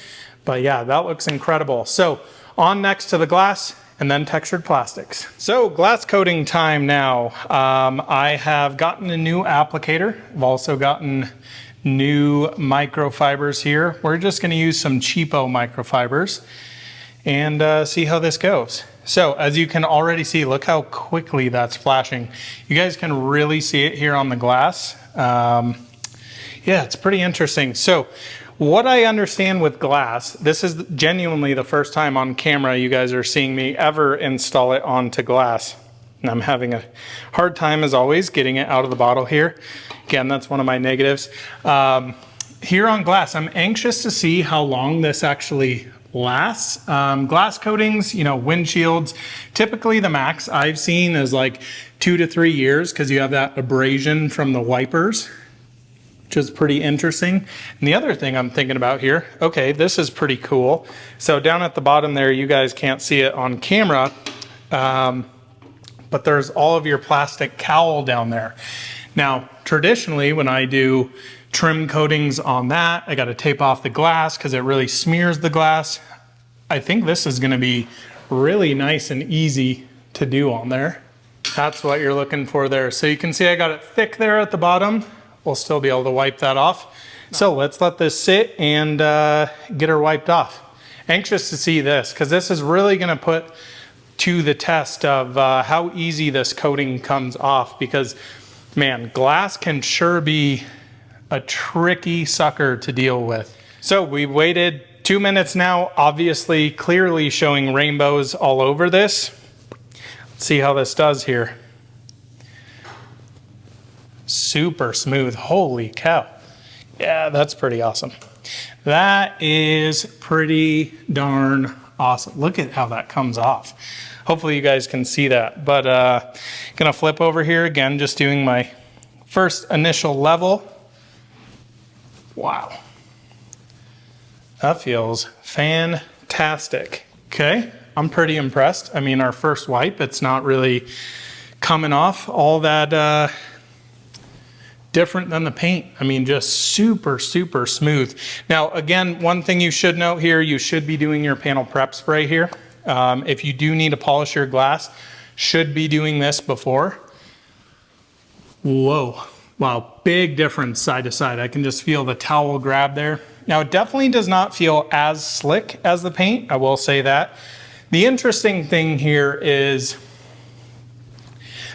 But yeah, that looks incredible. So on next to the glass, and then textured plastics. So glass coating time now. I have gotten a new applicator. I've also gotten new microfibers here. We're just gonna use some cheapo microfibers and see how this goes. So as you can already see, look how quickly that's flashing. You guys can really see it here on the glass. Yeah, it's pretty interesting. So what I understand with glass, this is genuinely the first time on camera you guys are seeing me ever install it onto glass. And I'm having a hard time, as always, getting it out of the bottle here. Again, that's one of my negatives. Here on glass, I'm anxious to see how long this actually lasts. Glass coatings, you know, windshields, typically the max I've seen is like 2 to 3 years, because you have that abrasion from the wipers, which is pretty interesting. And the other thing I'm thinking about here, okay, this is pretty cool. So down at the bottom there, you guys can't see it on camera, but there's all of your plastic cowl down there. Now, traditionally, when I do trim coatings on that, I got to tape off the glass because it really smears the glass. I think this is going to be really nice and easy to do on there. That's what you're looking for there. So you can see I got it thick there at the bottom. We'll still be able to wipe that off. So let's let this sit and get her wiped off. Anxious to see this, because this is really gonna put to the test of how easy this coating comes off, because man, glass can sure be a tricky sucker to deal with. So we waited 2 minutes now, obviously clearly showing rainbows all over this. Let's see how this does here. Super smooth, holy cow. Yeah, that's pretty awesome. That is pretty darn awesome. Look at how that comes off. Hopefully you guys can see that, but gonna flip over here again, just doing my first initial level. Wow. That feels fantastic. Okay, I'm pretty impressed. I mean, our first wipe, it's not really coming off all that different than the paint. I mean, just super, super smooth. Now, again, one thing you should note here, you should be doing your panel prep spray here. If you do need to polish your glass, should be doing this before. Whoa, wow, big difference side to side. I can just feel the towel grab there. Now, it definitely does not feel as slick as the paint, I will say that. The interesting thing here is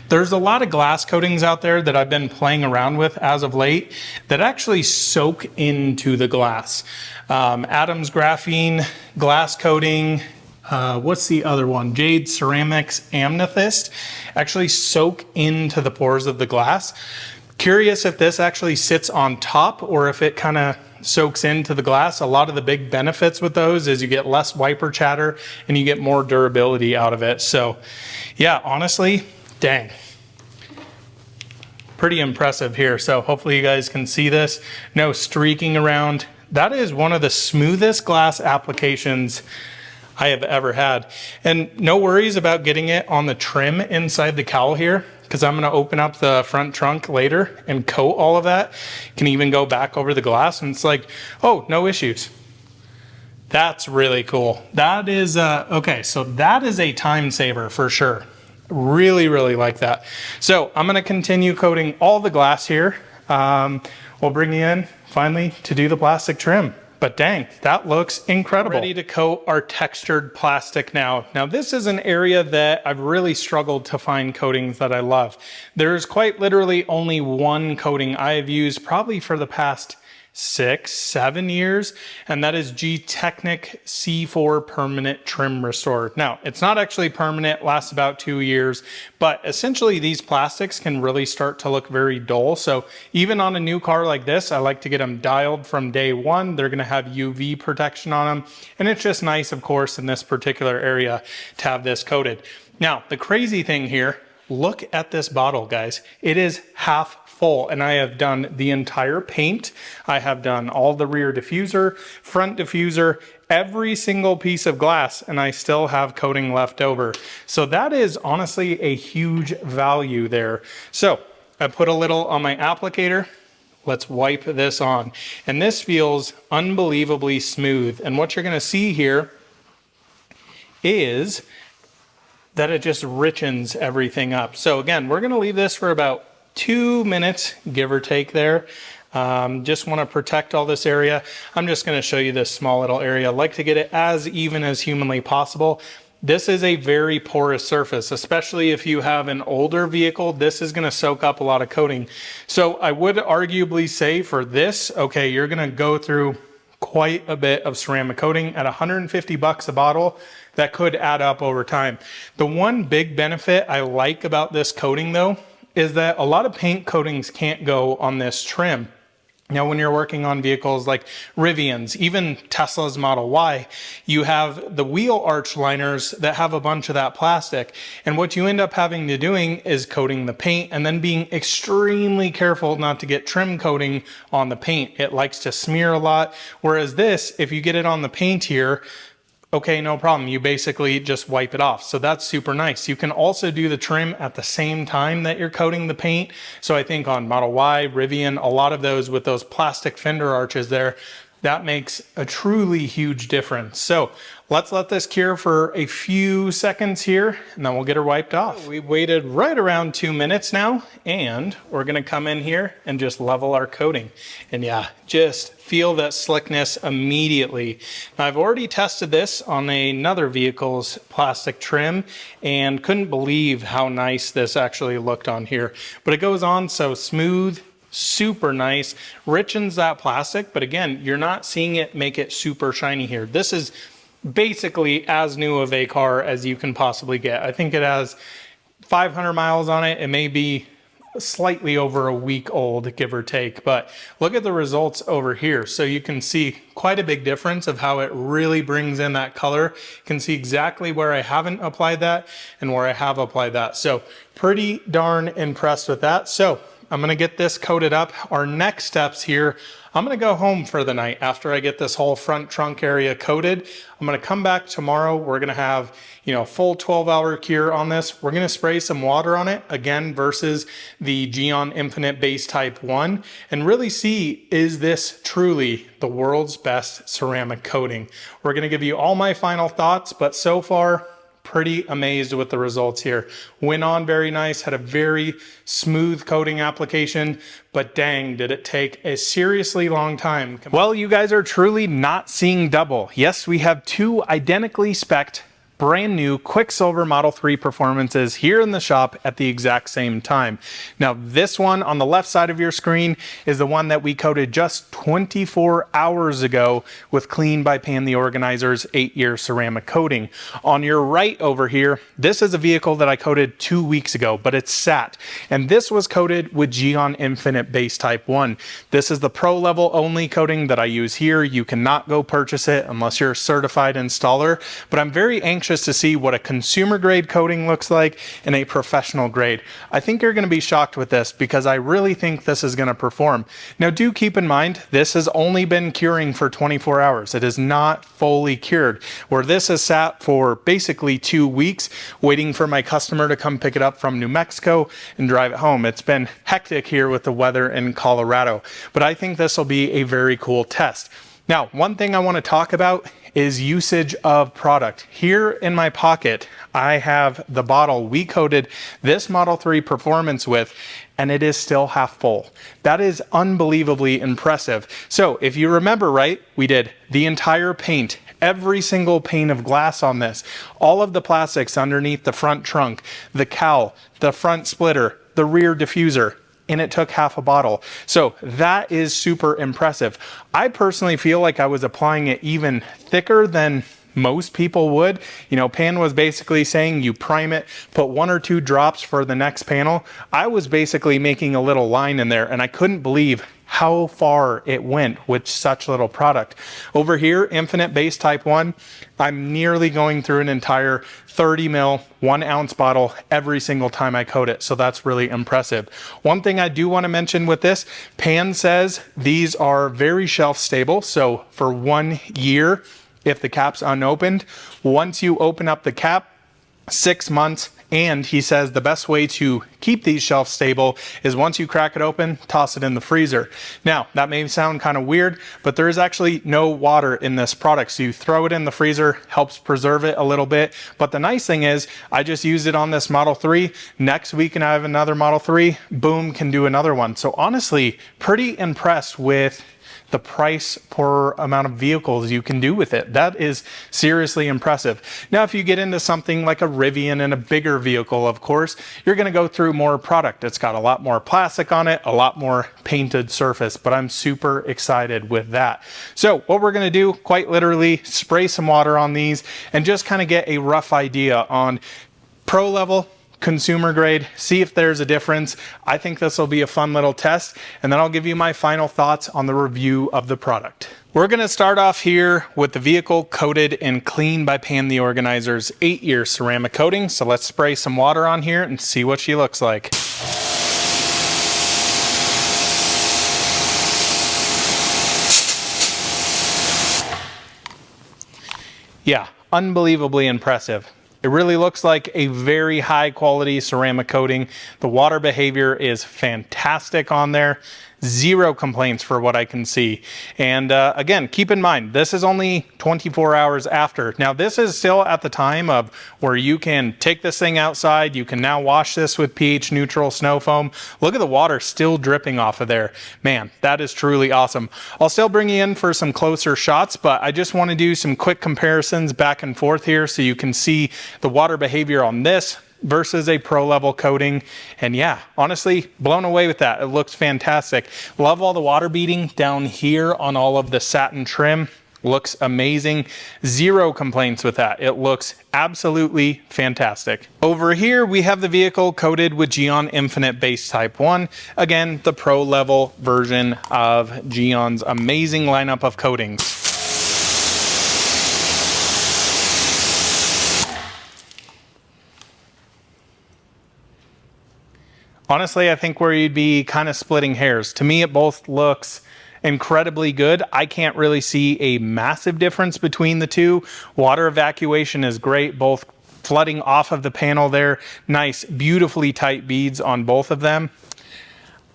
there's a lot of glass coatings out there that I've been playing around with as of late that actually soak into the glass. Adams graphene glass coating, what's the other one? Jade Ceramics Amethyst actually soak into the pores of the glass. Curious if this actually sits on top or if it kind of soaks into the glass. A lot of the big benefits with those is you get less wiper chatter and you get more durability out of it. So yeah, honestly, dang. Pretty impressive here. So hopefully you guys can see this. No streaking around. That is one of the smoothest glass applications I have ever had. And no worries about getting it on the trim inside the cowl here, because I'm gonna open up the front trunk later and coat all of that. Can even go back over the glass and it's like, oh, no issues. That's really cool. That is, okay, so that is a time saver for sure. Really, really like that. So I'm gonna continue coating all the glass here. We'll bring you in finally to do the plastic trim. But dang, that looks incredible. Ready to coat our textured plastic now. Now this is an area that I've really struggled to find coatings that I love. There's quite literally only one coating I have used probably for the past 6-7 years, and that is G-Technic C4 Permanent Trim Restore. Now, it's not actually permanent, lasts about 2 years, but essentially these plastics can really start to look very dull. So even on a new car like this, I like to get them dialed from day one. They're gonna have UV protection on them, and it's just nice, of course, in this particular area to have this coated. Now, the crazy thing here, look at this bottle, guys. It is half full, and I have done the entire paint. I have done all the rear diffuser, front diffuser, every single piece of glass, and I still have coating left over. So that is honestly a huge value there. So I put a little on my applicator. Let's wipe this on. And this feels unbelievably smooth. And what you're gonna see here is that it just richens everything up. So again, we're gonna leave this for about 2 minutes, give or take there. Just want to protect all this area. I'm just going to show you this small little area. I like to get it as even as humanly possible. This is a very porous surface, especially if you have an older vehicle. This is going to soak up a lot of coating. So I would arguably say for this, okay, you're going to go through quite a bit of ceramic coating at 150 bucks a bottle. That could add up over time. The one big benefit I like about this coating though, is that a lot of paint coatings can't go on this trim. Now, when you're working on vehicles like Rivians, even Tesla's Model Y, you have the wheel arch liners that have a bunch of that plastic. And what you end up having to doing is coating the paint and then being extremely careful not to get trim coating on the paint. It likes to smear a lot. Whereas this, if you get it on the paint here, okay, no problem. You basically just wipe it off. So that's super nice. You can also do the trim at the same time that you're coating the paint. So I think on Model Y, Rivian, a lot of those with those plastic fender arches there, That makes a truly huge difference. So let's let this cure for a few seconds here, and then we'll get her wiped off. We waited right around 2 minutes now, and we're gonna come in here and just level our coating. And yeah, just feel that slickness immediately. Now, I've already tested this on another vehicle's plastic trim and couldn't believe how nice this actually looked on here. But it goes on so smooth, super nice, richens that plastic, but again, you're not seeing it make it super shiny here. This is basically as new of a car as you can possibly get. I think it has 500 miles on it. It may be slightly over a week old, give or take, but look at the results over here. So you can see quite a big difference of how it really brings in that color. You can see exactly where I haven't applied that and where I have applied that. So pretty darn impressed with that. So I'm gonna get this coated up. Our next steps here, I'm gonna go home for the night after I get this whole front trunk area coated. I'm gonna come back tomorrow. We're gonna have, full 12-hour cure on this. We're gonna spray some water on it, again, versus the Geon Infinite Base Type 1, and really see, is this truly the world's best ceramic coating? We're gonna give you all my final thoughts, but so far, pretty amazed with the results here. Went on very nice, had a very smooth coating application, but dang, did it take a seriously long time. Well, you guys are truly not seeing double. Yes, we have two identically spec'd brand new Quicksilver Model 3 performances here in the shop at the exact same time. Now, this one on the left side of your screen is the one that we coated just 24 hours ago with Clean by Pan the Organizer's 8-year ceramic coating. On your right over here, this is a vehicle that I coated 2 weeks ago, but it's sat. And this was coated with Geon Infinite Base Type 1. This is the pro level only coating that I use here. You cannot go purchase it unless you're a certified installer, but I'm very anxious to see what a consumer grade coating looks like and a professional grade. I think you're going to be shocked with this because I really think this is going to perform. Now, do keep in mind, this has only been curing for 24 hours. It is not fully cured, where this has sat for basically 2 weeks waiting for my customer to come pick it up from New Mexico and drive it home. It's been hectic here with the weather in Colorado, but I think this will be a very cool test. Now, one thing I want to talk about is usage of product. Here in my pocket, I have the bottle we coated this Model 3 Performance with, and it is still half full. That is unbelievably impressive. So if you remember right, we did the entire paint, every single pane of glass on this, all of the plastics underneath the front trunk, the cowl, the front splitter, the rear diffuser, and it took half a bottle. So that is super impressive. I personally feel like I was applying it even thicker than most people would. Pan was basically saying you prime it, put 1 or 2 drops for the next panel. I was basically making a little line in there, and I couldn't believe how far it went with such little product. Over here, Infinite Base Type 1, I'm nearly going through an entire 30 ml, 1 ounce bottle every single time I coat it. So that's really impressive. One thing I do want to mention with this, Pan says these are very shelf stable. So for 1 year, if the cap's unopened, once you open up the cap, 6 months, and he says the best way to keep these shelf stable is once you crack it open, toss it in the freezer. Now, that may sound kind of weird, but there is actually no water in this product. So you throw it in the freezer, helps preserve it a little bit. But the nice thing is I just used it on this Model 3. Next week, and I have another Model 3, boom, can do another one. So honestly, pretty impressed with the price per amount of vehicles you can do with it. That is seriously impressive. Now, if you get into something like a Rivian and a bigger vehicle, of course, you're going to go through more product. It's got a lot more plastic on it, a lot more painted surface, but I'm super excited with that. So what we're going to do, quite literally, spray some water on these and just kind of get a rough idea on pro level, consumer grade, see if there's a difference. I think this will be a fun little test, and then I'll give you my final thoughts on the review of the product. We're going to start off here with the vehicle coated and Clean by Pan the Organizer's 8-year ceramic coating. So let's spray some water on here and see what she looks like. Yeah, unbelievably impressive. It really looks like a very high quality ceramic coating. The water behavior is fantastic on there. Zero complaints for what I can see. And again, keep in mind, this is only 24 hours after. Now, this is still at the time of where you can take this thing outside. You can now wash this with pH neutral snow foam. Look at the water still dripping off of there. Man, that is truly awesome. I'll still bring you in for some closer shots, but I just want to do some quick comparisons back and forth here so you can see the water behavior on this versus a pro level coating. And yeah, honestly, blown away with that. It looks fantastic. Love all the water beading down here on all of the satin trim. Looks amazing. Zero complaints with that. It looks absolutely fantastic. Over here, we have the vehicle coated with Geon Infinite Base Type 1. Again, the pro level version of Geon's amazing lineup of coatings. Honestly, I think where you'd be kind of splitting hairs. To me, it both looks incredibly good. I can't really see a massive difference between the two. Water evacuation is great, both flooding off of the panel there. Nice, beautifully tight beads on both of them.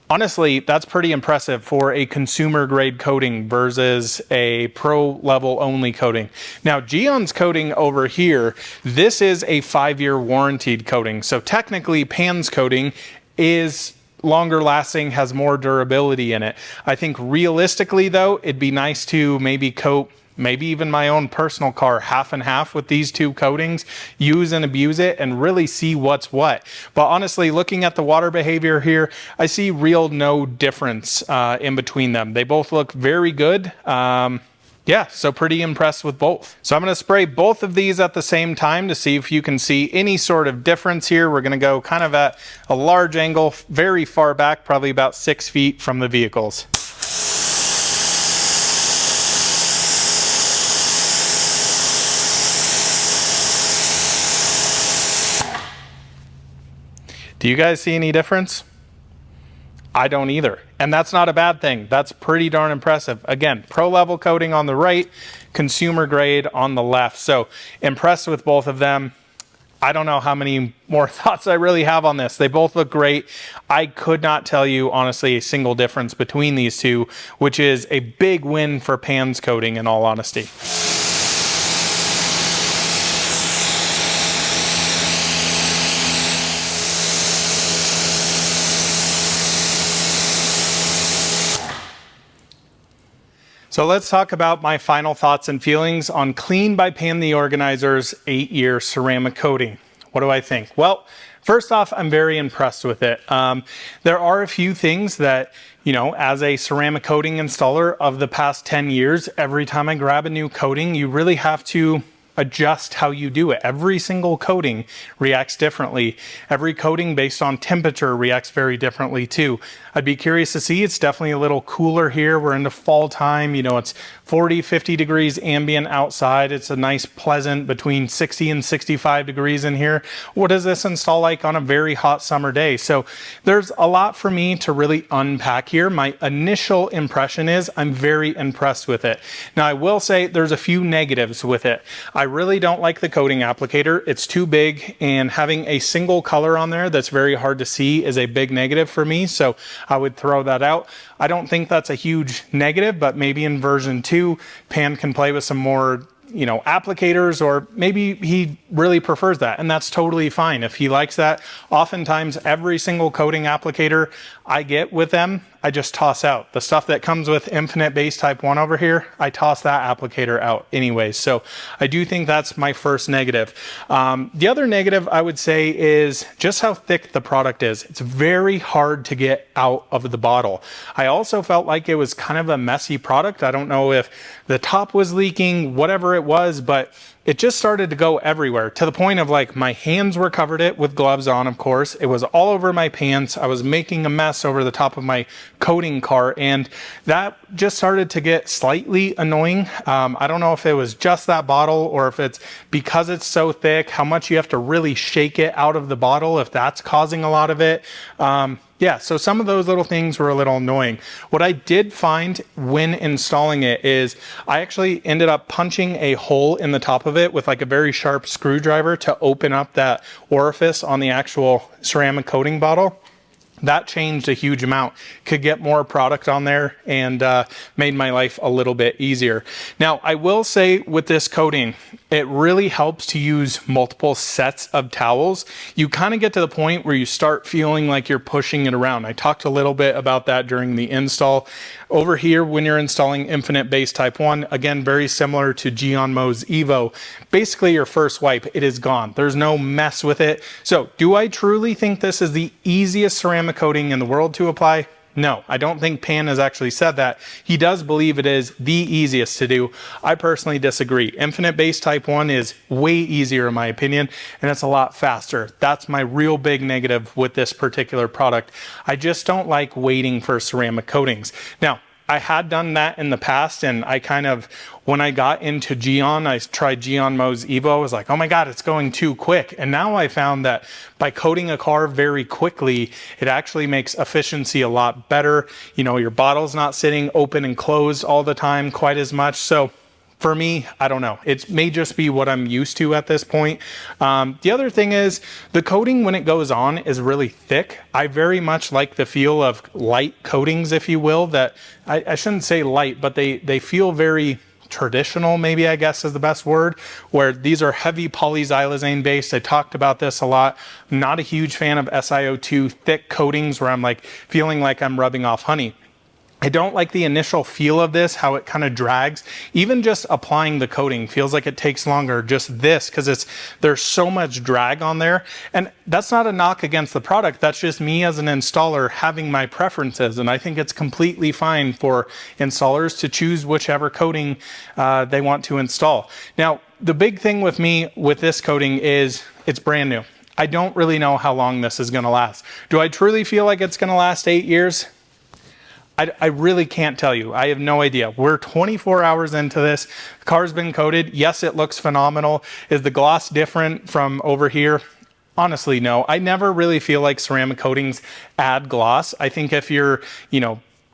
Honestly, that's pretty impressive for a consumer grade coating versus a pro level only coating. Now, Geon's coating over here, this is a 5-year warranted coating. So technically, Pan's coating is longer lasting, has more durability in it. I think realistically though, it'd be nice to maybe coat maybe even my own personal car half and half with these two coatings, use and abuse it and really see what's what. But honestly, looking at the water behavior here, I see real no difference in between them. They both look very good. Yeah, so pretty impressed with both. So I'm going to spray both of these at the same time to see if you can see any sort of difference here. We're going to go kind of at a large angle, very far back, probably about 6 feet from the vehicles. Do you guys see any difference? I don't either. And that's not a bad thing. That's pretty darn impressive. Again, pro level coating on the right, consumer grade on the left. So impressed with both of them. I don't know how many more thoughts I really have on this. They both look great. I could not tell you honestly a single difference between these two, which is a big win for Pan's coating in all honesty. So let's talk about my final thoughts and feelings on Clean by Pan the Organizer's 8-year ceramic coating. What do I think? Well, first off, I'm very impressed with it. There are a few things that, you know, as a ceramic coating installer of the past 10 years, every time I grab a new coating, you really have to adjust how you do it. Every single coating reacts differently. Every coating based on temperature reacts very differently too. I'd be curious to see. It's definitely a little cooler here. We're into fall time. You know, it's 40, 50 degrees ambient outside. It's a nice pleasant between 60 and 65 degrees in here. What does this install like on a very hot summer day? So there's a lot for me to really unpack here. My initial impression is I'm very impressed with it. Now I will say there's a few negatives with it. I really don't like the coating applicator. It's too big, and having a single color on there that's very hard to see is a big negative for me. So I would throw that out. I don't think that's a huge negative, but maybe in version 2, Pan can play with some more, you know, applicators, or maybe he really prefers that, and that's totally fine if he likes that. Oftentimes every single coating applicator I get with them, I just toss out. The stuff that comes with Infinite Base Type 1 over here, I toss that applicator out anyways. So I do think that's my first negative. The other negative I would say is just how thick the product is. It's very hard to get out of the bottle. I also felt like it was kind of a messy product. I don't know if the top was leaking, whatever it was, but it just started to go everywhere, to the point of like my hands were covered it with gloves on, of course. It was all over my pants. I was making a mess over the top of my coating cart, and that just started to get slightly annoying. I don't know if it was just that bottle, or if it's because it's so thick, how much you have to really shake it out of the bottle, if that's causing a lot of it. Yeah, so some of those little things were a little annoying. What I did find when installing it is I actually ended up punching a hole in the top of it with like a very sharp screwdriver to open up that orifice on the actual ceramic coating bottle. That changed a huge amount. Could get more product on there and made my life a little bit easier. Now, I will say with this coating, it really helps to use multiple sets of towels. You kind of get to the point where you start feeling like you're pushing it around. I talked a little bit about that during the install. Over here, when you're installing Infinite Base Type 1, again, very similar to Geonmo's Evo, basically your first wipe, it is gone. There's no mess with it. So do I truly think this is the easiest ceramic coating in the world to apply? No, I don't think Pan has actually said that. He does believe it is the easiest to do. I personally disagree. Infinite Base Type 1 is way easier in my opinion, and it's a lot faster. That's my real big negative with this particular product. I just don't like waiting for ceramic coatings. Now, I had done that in the past, and I kind of, when I got into Geon, I tried Geonmo's Evo, I was like, oh my God, it's going too quick. And now I found that by coating a car very quickly, it actually makes efficiency a lot better. You know, your bottle's not sitting open and closed all the time quite as much. So for me, I don't know. It may just be what I'm used to at this point. The other thing is the coating when it goes on is really thick. I very much like the feel of light coatings, if you will, that I shouldn't say light, but they feel very traditional, maybe I guess is the best word, where these are heavy polyxylazine based. I talked about this a lot. I'm not a huge fan of SiO2 thick coatings where I'm like feeling like I'm rubbing off honey. I don't like the initial feel of this, how it kind of drags. Even just applying the coating feels like it takes longer. Just this, because there's so much drag on there. And that's not a knock against the product. That's just me as an installer having my preferences. And I think it's completely fine for installers to choose whichever coating they want to install. Now, the big thing with me with this coating is it's brand new. I don't really know how long this is going to last. Do I truly feel like it's going to last 8 years? I really can't tell you. I have no idea. We're 24 hours into this. The car's been coated. Yes, it looks phenomenal. Is the gloss different from over here? Honestly, no. I never really feel like ceramic coatings add gloss. I think if you're,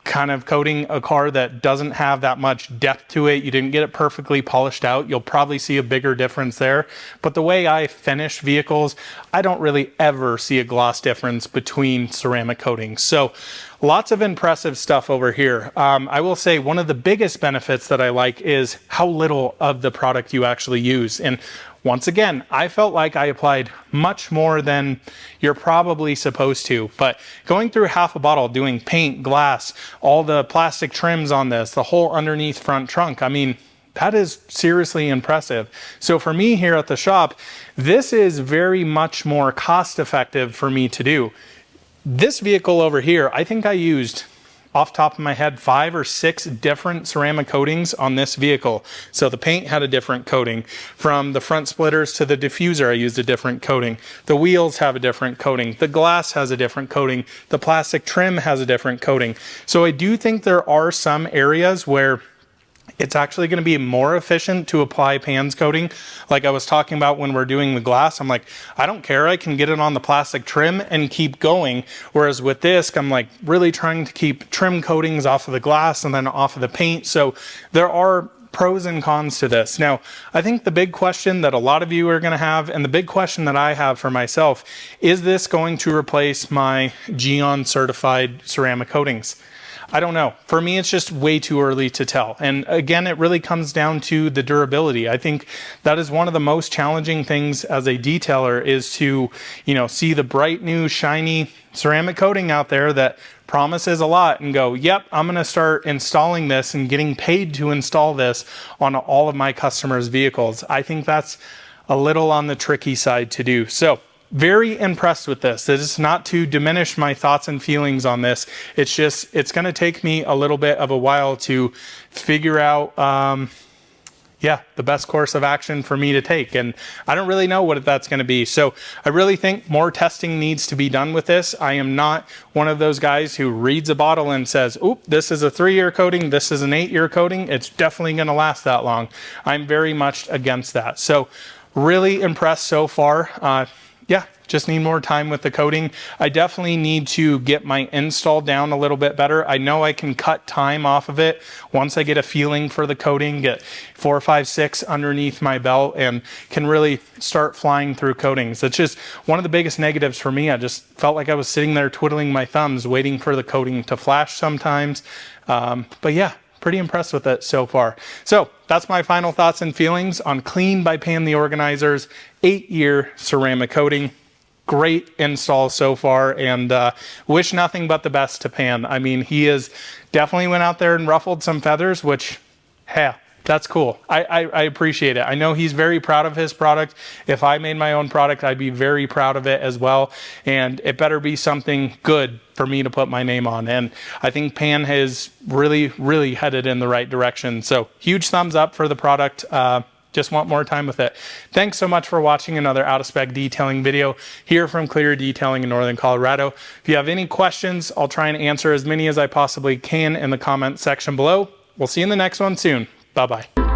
kind of coating a car that doesn't have that much depth to it, you didn't get it perfectly polished out, you'll probably see a bigger difference there. But the way I finish vehicles, I don't really ever see a gloss difference between ceramic coatings. So lots of impressive stuff over here. I will say one of the biggest benefits that I like is how little of the product you actually use. And once again, I felt like I applied much more than you're probably supposed to, but going through half a bottle, doing paint, glass, all the plastic trims on this, the whole underneath front trunk, I mean, that is seriously impressive. So for me here at the shop, this is very much more cost effective for me to do. This vehicle over here, I think I used, off the top of my head, 5 or 6 different ceramic coatings on this vehicle. So the paint had a different coating. From the front splitters to the diffuser, I used a different coating. The wheels have a different coating. The glass has a different coating. The plastic trim has a different coating. So I do think there are some areas where it's actually going to be more efficient to apply Pan's coating. Like I was talking about when we're doing the glass, I'm like, I don't care, I can get it on the plastic trim and keep going. Whereas with this, I'm like really trying to keep trim coatings off of the glass and then off of the paint. So there are pros and cons to this. Now, I think the big question that a lot of you are going to have, and the big question that I have for myself, is this going to replace my Geon certified ceramic coatings? I don't know. For me, it's just way too early to tell. And again, it really comes down to the durability. I think that is one of the most challenging things as a detailer is to, see the bright new shiny ceramic coating out there that promises a lot and go, yep, I'm going to start installing this and getting paid to install this on all of my customers' vehicles. I think that's a little on the tricky side to do. So very impressed with this. This is not to diminish my thoughts and feelings on this. It's just, it's going to take me a little bit of a while to figure out, the best course of action for me to take. And I don't really know what that's going to be. So I really think more testing needs to be done with this. I am not one of those guys who reads a bottle and says, oop, this is a 3-year coating. This is an 8-year coating. It's definitely going to last that long. I'm very much against that. So really impressed so far. yeah, just need more time with the coating. I definitely need to get my install down a little bit better. I know I can cut time off of it once I get a feeling for the coating, get 4, 5, 6 underneath my belt, and can really start flying through coatings. It's just one of the biggest negatives for me. I just felt like I was sitting there twiddling my thumbs waiting for the coating to flash sometimes. But yeah, pretty impressed with it so far. So that's my final thoughts and feelings on Clean by Pan the Organizer's 8-year ceramic coating. Great install so far, and wish nothing but the best to Pan. I mean, he has definitely went out there and ruffled some feathers, which, hey, that's cool. I appreciate it. I know he's very proud of his product. If I made my own product, I'd be very proud of it as well. And it better be something good for me to put my name on. And I think Pan has really, really headed in the right direction. So huge thumbs up for the product. Just want more time with it. Thanks so much for watching another out of spec detailing video here from Clear Detailing in Northern Colorado. If you have any questions, I'll try and answer as many as I possibly can in the comment section below. We'll see you in the next one soon. Bye-bye.